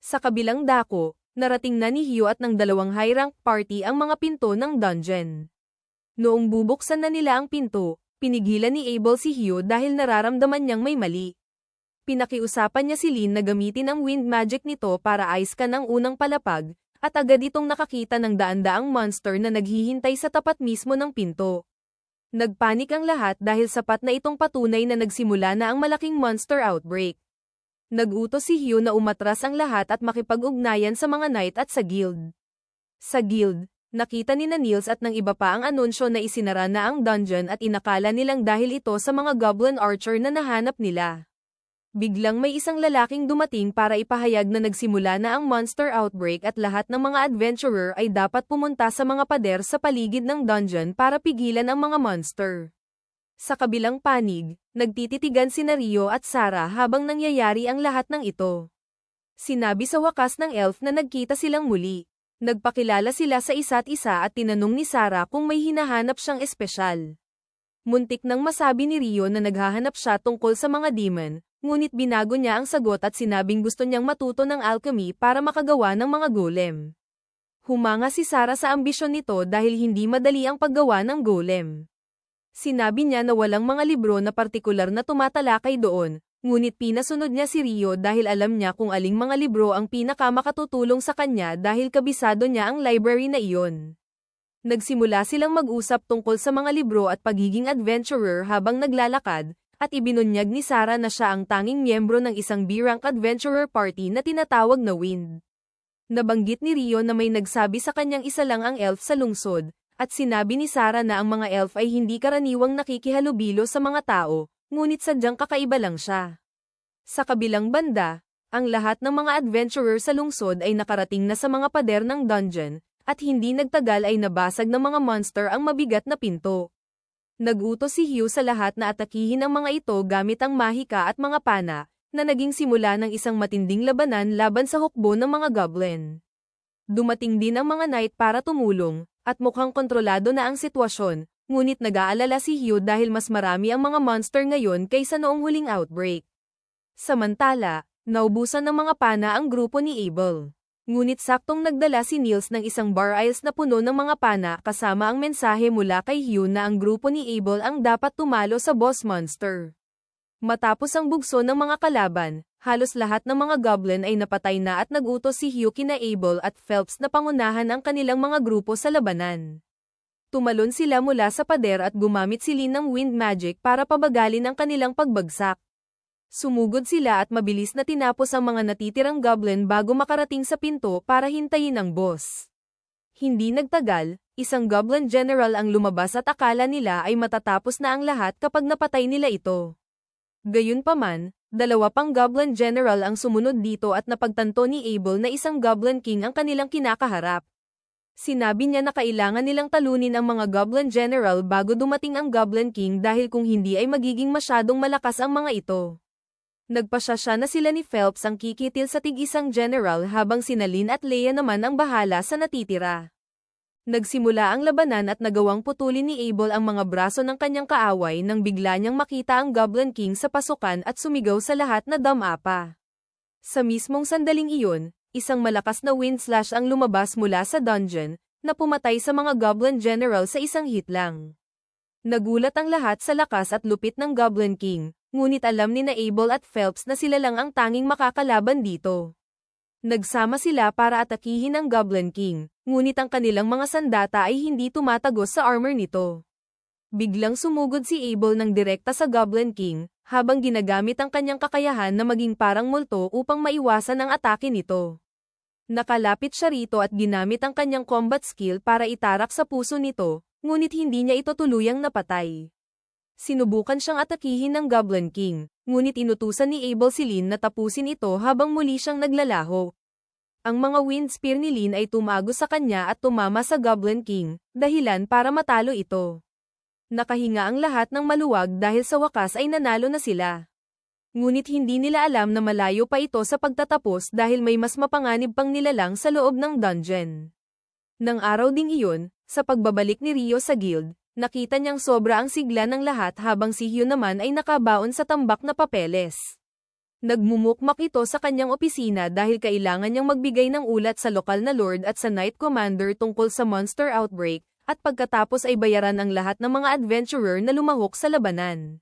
Sa kabilang dako, narating na ni Hugh at ng dalawang high-rank party ang mga pinto ng dungeon. Noong bubuksan na nila ang pinto, pinigilan ni Abel si Hugh dahil nararamdaman niyang may mali. Pinakiusapan niya si Lin na gamitin ang wind magic nito para ice-can ang unang palapag, at agad itong nakakita ng daan-daang monster na naghihintay sa tapat mismo ng pinto. Nagpanik ang lahat dahil sapat na itong patunay na nagsimula na ang malaking monster outbreak. Nag-utos si Hugh na umatras ang lahat at makipag-ugnayan sa mga knight at sa guild. Sa guild, nakita ni Nils at ng iba pa ang anunsyo na isinara na ang dungeon at inakala nilang dahil ito sa mga goblin archer na nahanap nila. Biglang may isang lalaking dumating para ipahayag na nagsimula na ang monster outbreak at lahat ng mga adventurer ay dapat pumunta sa mga pader sa paligid ng dungeon para pigilan ang mga monster. Sa kabilang panig, nagtititigan sina Rio at Sarah habang nangyayari ang lahat ng ito. Sinabi sa wakas ng elf na nagkita silang muli. Nagpakilala sila sa isa't isa at tinanong ni Sarah kung may hinahanap siyang espesyal. Muntik nang masabi ni Rio na naghahanap siya tungkol sa mga demon, ngunit binago niya ang sagot at sinabing gusto niyang matuto ng alchemy para makagawa ng mga golem. Humanga si Sarah sa ambisyon nito dahil hindi madali ang paggawa ng golem. Sinabi niya na walang mga libro na partikular na tumatalakay doon, ngunit pinasunod niya si Rio dahil alam niya kung aling mga libro ang pinakamakatutulong sa kanya dahil kabisado niya ang library na iyon. Nagsimula silang mag-usap tungkol sa mga libro at pagiging adventurer habang naglalakad, at ibinunyag ni Sarah na siya ang tanging miyembro ng isang B-rank adventurer party na tinatawag na Wind. Nabanggit ni Rio na may nagsabi sa kanyang isa lang ang elf sa lungsod, at sinabi ni Sarah na ang mga elf ay hindi karaniwang nakikihalubilo sa mga tao, ngunit sadyang kakaiba lang siya. Sa kabilang banda, ang lahat ng mga adventurer sa lungsod ay nakarating na sa mga pader ng dungeon, at hindi nagtagal ay nabasag ng mga monster ang mabigat na pinto. Nag-utos si Hugh sa lahat na atakihin ang mga ito gamit ang mahika at mga pana, na naging simula ng isang matinding labanan laban sa hukbo ng mga goblin. Dumating din ang mga knight para tumulong, at mukhang kontrolado na ang sitwasyon, ngunit nag-aalala si Hugh dahil mas marami ang mga monster ngayon kaysa noong huling outbreak. Samantala, naubusan ng mga pana ang grupo ni Abel. Ngunit saktong nagdala si Nils ng isang bar ice na puno ng mga pana kasama ang mensahe mula kay Hugh na ang grupo ni Abel ang dapat tumalo sa boss monster. Matapos ang bugso ng mga kalaban, halos lahat ng mga goblin ay napatay na at nag-utos si Hugh kina Abel at Phelps na pangunahan ang kanilang mga grupo sa labanan. Tumalon sila mula sa pader at gumamit sila ng wind magic para pabagalin ang kanilang pagbagsak. Sumugod sila at mabilis na tinapos ang mga natitirang goblin bago makarating sa pinto para hintayin ang boss. Hindi nagtagal, isang goblin general ang lumabas at akala nila ay matatapos na ang lahat kapag napatay nila ito. Gayunpaman, dalawa pang goblin general ang sumunod dito at napagtanto ni Abel na isang goblin king ang kanilang kinakaharap. Sinabi niya na kailangan nilang talunin ang mga Goblin General bago dumating ang Goblin King dahil kung hindi ay magiging masyadong malakas ang mga ito. Nagpasya siya na sila ni Phelps ang kikitil sa tig-isang general habang sina Lin at Leia naman ang bahala sa natitira. Nagsimula ang labanan at nagawang putulin ni Abel ang mga braso ng kanyang kaaway nang bigla niyang makita ang Goblin King sa pasukan at sumigaw sa lahat na damapa. Sa mismong sandaling iyon, isang malakas na wind slash ang lumabas mula sa dungeon, na pumatay sa mga Goblin General sa isang hit lang. Nagulat ang lahat sa lakas at lupit ng Goblin King, ngunit alam ni na Abel at Phelps na sila lang ang tanging makakalaban dito. Nagsama sila para atakihin ang Goblin King, ngunit ang kanilang mga sandata ay hindi tumatagos sa armor nito. Biglang sumugod si Abel ng direkta sa Goblin King, habang ginagamit ang kanyang kakayahan na maging parang multo upang maiwasan ang atake nito. Nakalapit siya rito at ginamit ang kanyang combat skill para itarak sa puso nito, ngunit hindi niya ito tuluyang napatay. Sinubukan siyang atakihin ng Goblin King, ngunit inutusan ni Abel si Lin na tapusin ito habang muli siyang naglalaho. Ang mga wind spear ni Lin ay tumagos sa kanya at tumama sa Goblin King, dahilan para matalo ito. Nakahinga ang lahat ng maluwag dahil sa wakas ay nanalo na sila. Ngunit hindi nila alam na malayo pa ito sa pagtatapos dahil may mas mapanganib pang nilalang sa loob ng dungeon. Nang araw ding iyon, sa pagbabalik ni Rio sa guild, nakita niyang sobra ang sigla ng lahat habang si Hugh naman ay nakabaon sa tambak na papeles. Nagmumukmak ito sa kanyang opisina dahil kailangan niyang magbigay ng ulat sa lokal na lord at sa Knight Commander tungkol sa monster outbreak, at pagkatapos ay bayaran ang lahat ng mga adventurer na lumahok sa labanan.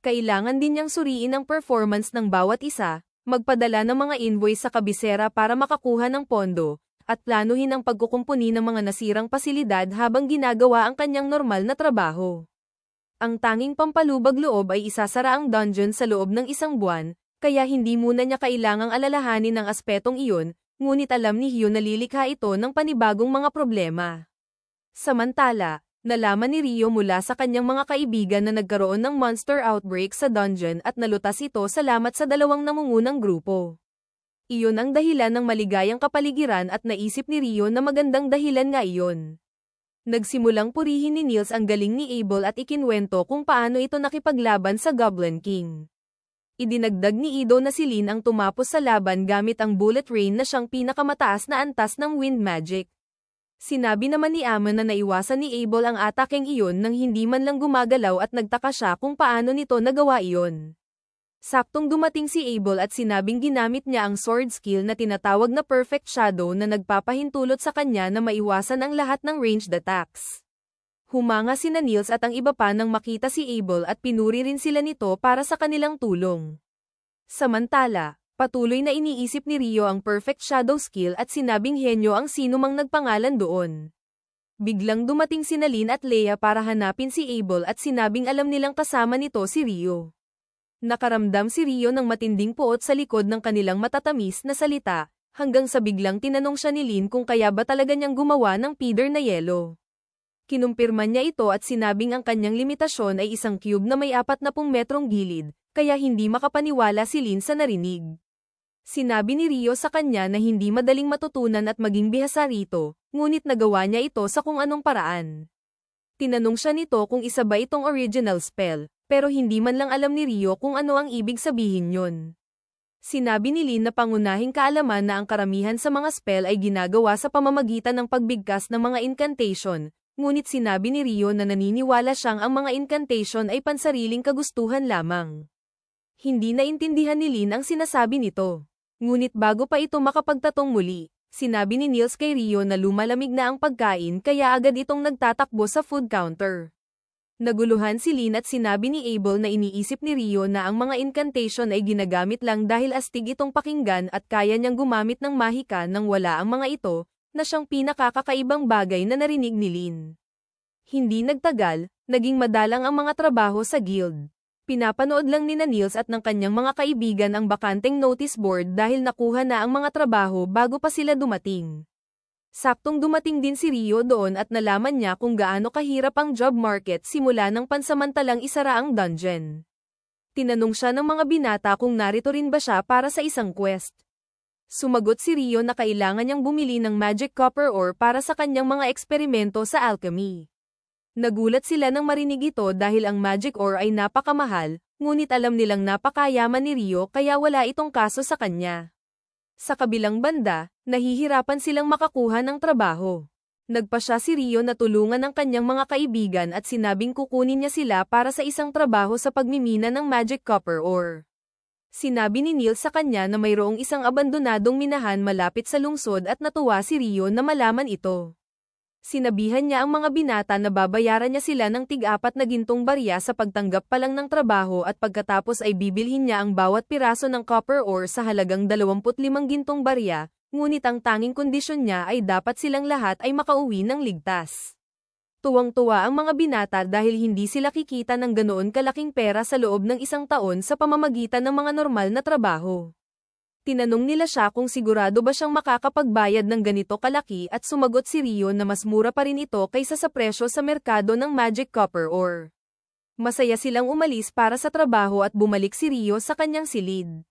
Kailangan din niyang suriin ang performance ng bawat isa, magpadala ng mga invoice sa kabisera para makakuha ng pondo, at planuhin ang pagkukumpuni ng mga nasirang pasilidad habang ginagawa ang kanyang normal na trabaho. Ang tanging pampalubag loob ay isasara ang dungeon sa loob ng isang buwan, kaya hindi muna niya kailangang alalahanin ang aspetong iyon, ngunit alam ni Hugh na lilikha ito ng panibagong mga problema. Samantala, nalaman ni Rio mula sa kanyang mga kaibigan na nagkaroon ng monster outbreak sa dungeon at nalutas ito salamat sa dalawang namungunang grupo. Iyon ang dahilan ng maligayang kapaligiran at naisip ni Rio na magandang dahilan nga iyon. Nagsimulang purihin ni Niels ang galing ni Abel at ikinwento kung paano ito nakipaglaban sa Goblin King. Idinagdag ni Ido na si Lin ang tumapos sa laban gamit ang Bullet Rain na siyang pinakamataas na antas ng wind magic. Sinabi naman ni Amon na naiwasan ni Abel ang atakeng iyon nang hindi man lang gumagalaw at nagtaka siya kung paano nito nagawa iyon. Saktong dumating si Abel at sinabing ginamit niya ang sword skill na tinatawag na Perfect Shadow na nagpapahintulot sa kanya na maiwasan ang lahat ng ranged attacks. Humanga sina Niels at ang iba pa nang makita si Abel at pinuri rin sila nito para sa kanilang tulong. Samantala, patuloy na iniisip ni Rio ang Perfect Shadow skill at sinabing henyo ang sinumang nagpangalan doon. Biglang dumating sina Lin at Leia para hanapin si Abel at sinabing alam nilang kasama nito si Rio. Nakaramdam si Rio ng matinding puot sa likod ng kanilang matatamis na salita, hanggang sa biglang tinanong siya ni Lin kung kaya ba talaga niyang gumawa ng feather na yelo. Kinumpirma niya ito at sinabing ang kanyang limitasyon ay isang cube na may 40 metrong gilid, kaya hindi makapaniwala si Lin sa narinig. Sinabi ni Rio sa kanya na hindi madaling matutunan at maging bihasa rito, ngunit nagawa niya ito sa kung anong paraan. Tinanong siya nito kung isa ba itong original spell, pero hindi man lang alam ni Rio kung ano ang ibig sabihin yun. Sinabi ni Lin na pangunahing kaalaman na ang karamihan sa mga spell ay ginagawa sa pamamagitan ng pagbigkas ng mga incantation, ngunit sinabi ni Rio na naniniwala siyang ang mga incantation ay pansariling kagustuhan lamang. Hindi naintindihan ni Lin ang sinasabi nito. Ngunit bago pa ito makapagtatong muli, sinabi ni Niels kay Rio na lumalamig na ang pagkain kaya agad itong nagtatakbo sa food counter. Naguluhan si Lin at sinabi ni Abel na iniisip ni Rio na ang mga incantation ay ginagamit lang dahil astig itong pakinggan at kaya niyang gumamit ng mahika nang wala ang mga ito, na siyang pinakakakaibang bagay na narinig ni Lin. Hindi nagtagal, naging madalang ang mga trabaho sa guild. Pinapanood lang ni Niels at ng kanyang mga kaibigan ang bakanteng notice board dahil nakuha na ang mga trabaho bago pa sila dumating. Saktong dumating din si Rio doon at nalaman niya kung gaano kahirap ang job market simula ng pansamantalang isara ang dungeon. Tinanong siya ng mga binata kung narito rin ba siya para sa isang quest. Sumagot si Rio na kailangan niyang bumili ng magic copper ore para sa kanyang mga eksperimento sa alchemy. Nagulat sila nang marinig ito dahil ang magic ore ay napakamahal, ngunit alam nilang napakayaman ni Rio kaya wala itong kaso sa kanya. Sa kabilang banda, nahihirapan silang makakuha ng trabaho. Nagpasya si Rio na tulungan ang kanyang mga kaibigan at sinabing kukunin niya sila para sa isang trabaho sa pagmimina ng magic copper ore. Sinabi ni Neil sa kanya na mayroong isang abandonadong minahan malapit sa lungsod at natuwa si Rio na malaman ito. Sinabihan niya ang mga binata na babayaran niya sila ng tig-4 na gintong barya sa pagtanggap pa lang ng trabaho at pagkatapos ay bibilhin niya ang bawat piraso ng copper ore sa halagang 25 gintong barya, ngunit ang tanging kondisyon niya ay dapat silang lahat ay makauwi ng ligtas. Tuwang-tuwa ang mga binata dahil hindi sila kikita ng ganoon kalaking pera sa loob ng isang taon sa pamamagitan ng mga normal na trabaho. Tinanong nila siya kung sigurado ba siyang makakapagbayad ng ganito kalaki at sumagot si Rio na mas mura pa rin ito kaysa sa presyo sa merkado ng magic copper ore. Masaya silang umalis para sa trabaho at bumalik si Rio sa kanyang silid.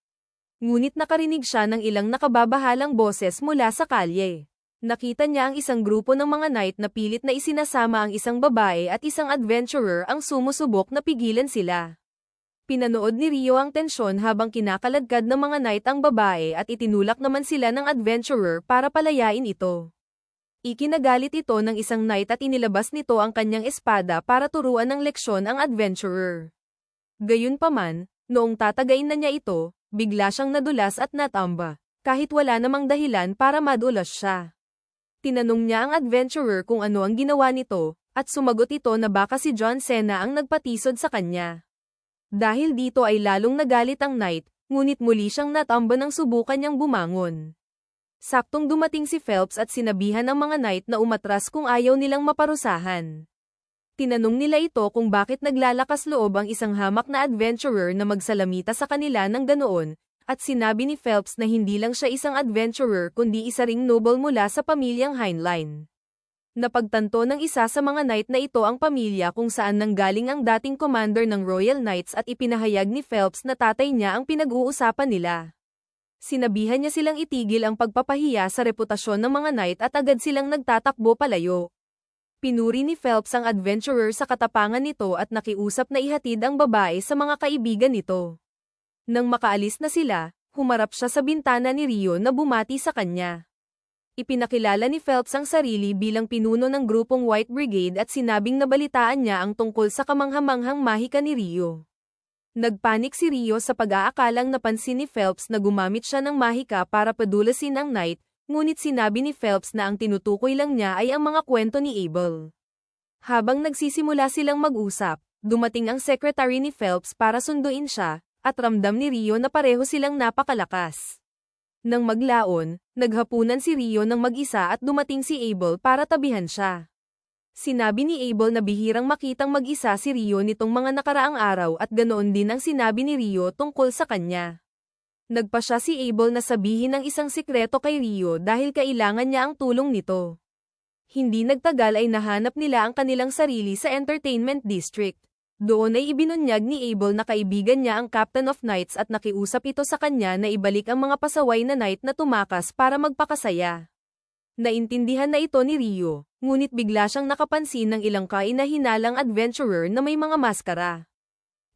Ngunit nakarinig siya ng ilang nakababahalang boses mula sa kalye. Nakita niya ang isang grupo ng mga knight na pilit na isinasama ang isang babae at isang adventurer ang sumusubok na pigilan sila. Pinanood ni Rio ang tensyon habang kinakaladkad ng mga knight ang babae at itinulak naman sila ng adventurer para palayain ito. Ikinagalit ito ng isang knight at inilabas nito ang kanyang espada para turuan ng leksyon ang adventurer. Gayunpaman, noong tatagain na niya ito, bigla siyang nadulas at natamba, kahit wala namang dahilan para madulas siya. Tinanong niya ang adventurer kung ano ang ginawa nito, at sumagot ito na baka si John Cena ang nagpatisod sa kanya. Dahil dito ay lalong nagalit ang knight, ngunit muli siyang natamba nang subukan niyang bumangon. Saktong dumating si Phelps at sinabihan ang mga knight na umatras kung ayaw nilang maparusahan. Tinanong nila ito kung bakit naglalakas loob ang isang hamak na adventurer na magsalamita sa kanila ng ganoon, at sinabi ni Phelps na hindi lang siya isang adventurer kundi isa ring noble mula sa pamilyang Heinlein. Napagtanto ng isa sa mga knight na ito ang pamilya kung saan nanggaling ang dating commander ng Royal Knights at ipinahayag ni Phelps na tatay niya ang pinag-uusapan nila. Sinabihan niya silang itigil ang pagpapahiya sa reputasyon ng mga knight at agad silang nagtatakbo palayo. Pinuri ni Phelps ang adventurer sa katapangan nito at nakiusap na ihatid ang babae sa mga kaibigan nito. Nang makaalis na sila, humarap siya sa bintana ni Rio na bumati sa kanya. Ipinakilala ni Phelps ang sarili bilang pinuno ng grupong White Brigade at sinabing nabalitaan niya ang tungkol sa kamanghamanghang mahika ni Rio. Nagpanik si Rio sa pag-aakalang napansin ni Phelps na gumamit siya ng mahika para padulasin ang knight, ngunit sinabi ni Phelps na ang tinutukoy lang niya ay ang mga kwento ni Abel. Habang nagsisimula silang mag-usap, dumating ang secretary ni Phelps para sunduin siya, at ramdam ni Rio na pareho silang napakalakas. Nang maglaon, naghapunan si Rio ng mag-isa at dumating si Abel para tabihan siya. Sinabi ni Abel na bihirang makitang mag-isa si Rio nitong mga nakaraang araw at ganoon din ang sinabi ni Rio tungkol sa kanya. Nagpasya si Abel na sabihin ng isang sikreto kay Rio dahil kailangan niya ang tulong nito. Hindi nagtagal ay nahanap nila ang kanilang sarili sa entertainment district. Doon ay ibinunyag ni Abel na kaibigan niya ang Captain of Knights at nakiusap ito sa kanya na ibalik ang mga pasaway na knight na tumakas para magpakasaya. Naintindihan na ito ni Rio, ngunit bigla siyang nakapansin ng ilang kaina-hinalang adventurer na may mga maskara.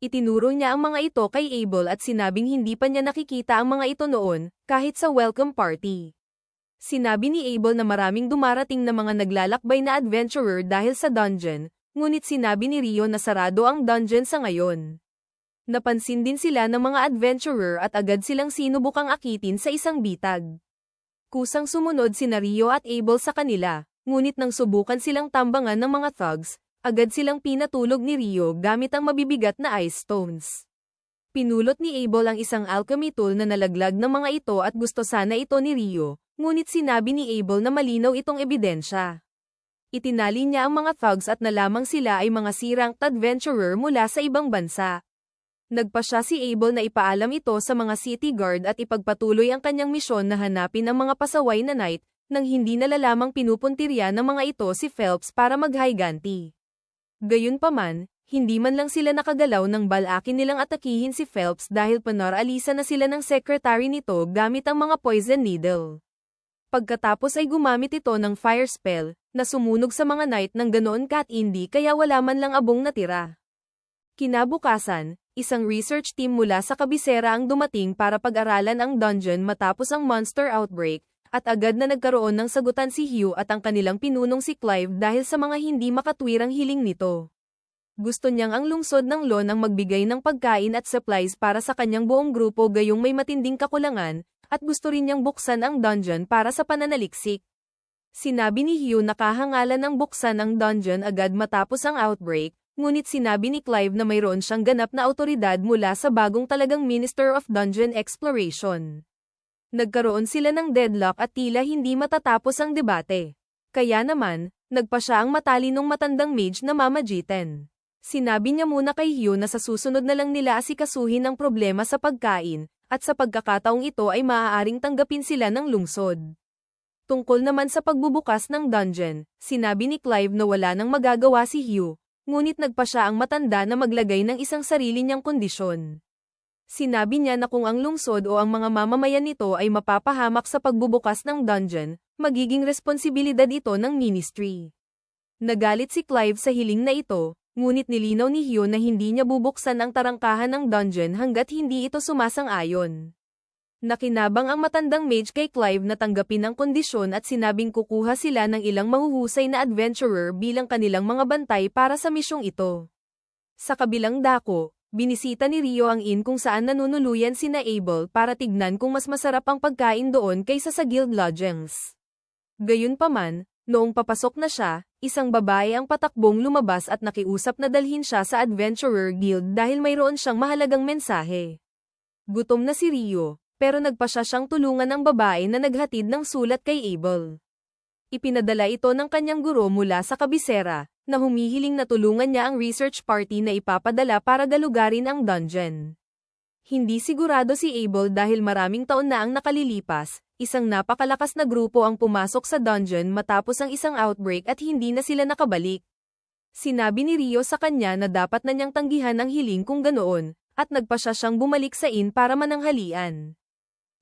Itinuro niya ang mga ito kay Abel at sinabing hindi pa niya nakikita ang mga ito noon, kahit sa welcome party. Sinabi ni Abel na maraming dumarating na mga naglalakbay na adventurer dahil sa dungeon, ngunit sinabi ni Rio na sarado ang dungeon sa ngayon. Napansin din sila ng mga adventurer at agad silang sinubukang akitin sa isang bitag. Kusang sumunod sina Rio at Abel sa kanila, ngunit nang subukan silang tambangan ng mga thugs, agad silang pinatulog ni Rio gamit ang mabibigat na ice stones. Pinulot ni Abel ang isang alchemy tool na nalaglag ng mga ito at gusto sana ito ni Rio, ngunit sinabi ni Abel na malinaw itong ebidensya. Itinali niya ang mga thugs at nalamang sila ay mga siranked adventurer mula sa ibang bansa. Nagpasya si Abel na ipaalam ito sa mga city guard at ipagpatuloy ang kanyang misyon na hanapin ang mga pasaway na knight, nang hindi nalalamang pinupuntirya ng mga ito si Phelps para maghayganti. Gayunpaman, Hindi man lang sila nakagalaw nang balakin nilang atakihin si Phelps dahil panaralisa na sila ng secretary nito gamit ang mga poison needle. Pagkatapos ay gumamit ito ng fire spell, na sumunog sa mga knight ng ganoon katindi kaya wala man lang abong natira. Kinabukasan, isang research team mula sa kabisera ang dumating para pag-aralan ang dungeon matapos ang monster outbreak, at agad na nagkaroon ng sagutan si Hugh at ang kanilang pinunong si Clive dahil sa mga hindi makatwirang hiling nito. Gusto niyang ang lungsod ng Lon ang magbigay ng pagkain at supplies para sa kanyang buong grupo gayong may matinding kakulangan, at gusto rin niyang buksan ang dungeon para sa pananaliksik. Sinabi ni Hugh na kahangalan ng buksan ang dungeon agad matapos ang outbreak, ngunit sinabi ni Clive na mayroon siyang ganap na awtoridad mula sa bagong talagang Minister of Dungeon Exploration. Nagkaroon sila ng deadlock at tila hindi matatapos ang debate. Kaya naman, nagpa siya ang matalinong matandang mage na Mama Jiten. Sinabi niya muna kay Hugh na sa susunod na lang nila asikasuhin ang problema sa pagkain, at sa pagkakataong ito ay maaaring tanggapin sila ng lungsod. Tungkol naman sa pagbubukas ng dungeon, sinabi ni Clive na wala nang magagawa si Hugh, ngunit nagpa siya ang matanda na maglagay ng isang sarili niyang kondisyon. Sinabi niya na kung ang lungsod o ang mga mamamayan nito ay mapapahamak sa pagbubukas ng dungeon, magiging responsibilidad ito ng ministry. Nagalit si Clive sa hiling na ito, ngunit nilinaw ni Hugh na hindi niya bubuksan ang tarangkahan ng dungeon hanggat hindi ito sumasang-ayon. Nakinabang ang matandang mage kay Clive na tanggapin ang kondisyon at sinabing kukuha sila ng ilang mahuhusay na adventurer bilang kanilang mga bantay para sa misyong ito. Sa kabilang dako, binisita ni Rio ang inn kung saan nanunuluyan sina Abel para tignan kung mas masarap ang pagkain doon kaysa sa guild lodgings. Gayunpaman, noong papasok na siya, isang babae ang patakbong lumabas at nakiusap na dalhin siya sa Adventurer Guild dahil mayroon siyang mahalagang mensahe. Gutom na si Rio, pero nagpa siyang tulungan ng babae na naghatid ng sulat kay Abel. Ipinadala ito ng kanyang guro mula sa kabisera, na humihiling na tulungan niya ang research party na ipapadala para galugarin ang dungeon. Hindi sigurado si Abel dahil maraming taon na ang nakalilipas, isang napakalakas na grupo ang pumasok sa dungeon matapos ang isang outbreak at hindi na sila nakabalik. Sinabi ni Rio sa kanya na dapat na niyang tanggihan ang hiling kung ganoon, at nagpa siya siyang bumalik sa inn para mananghalian.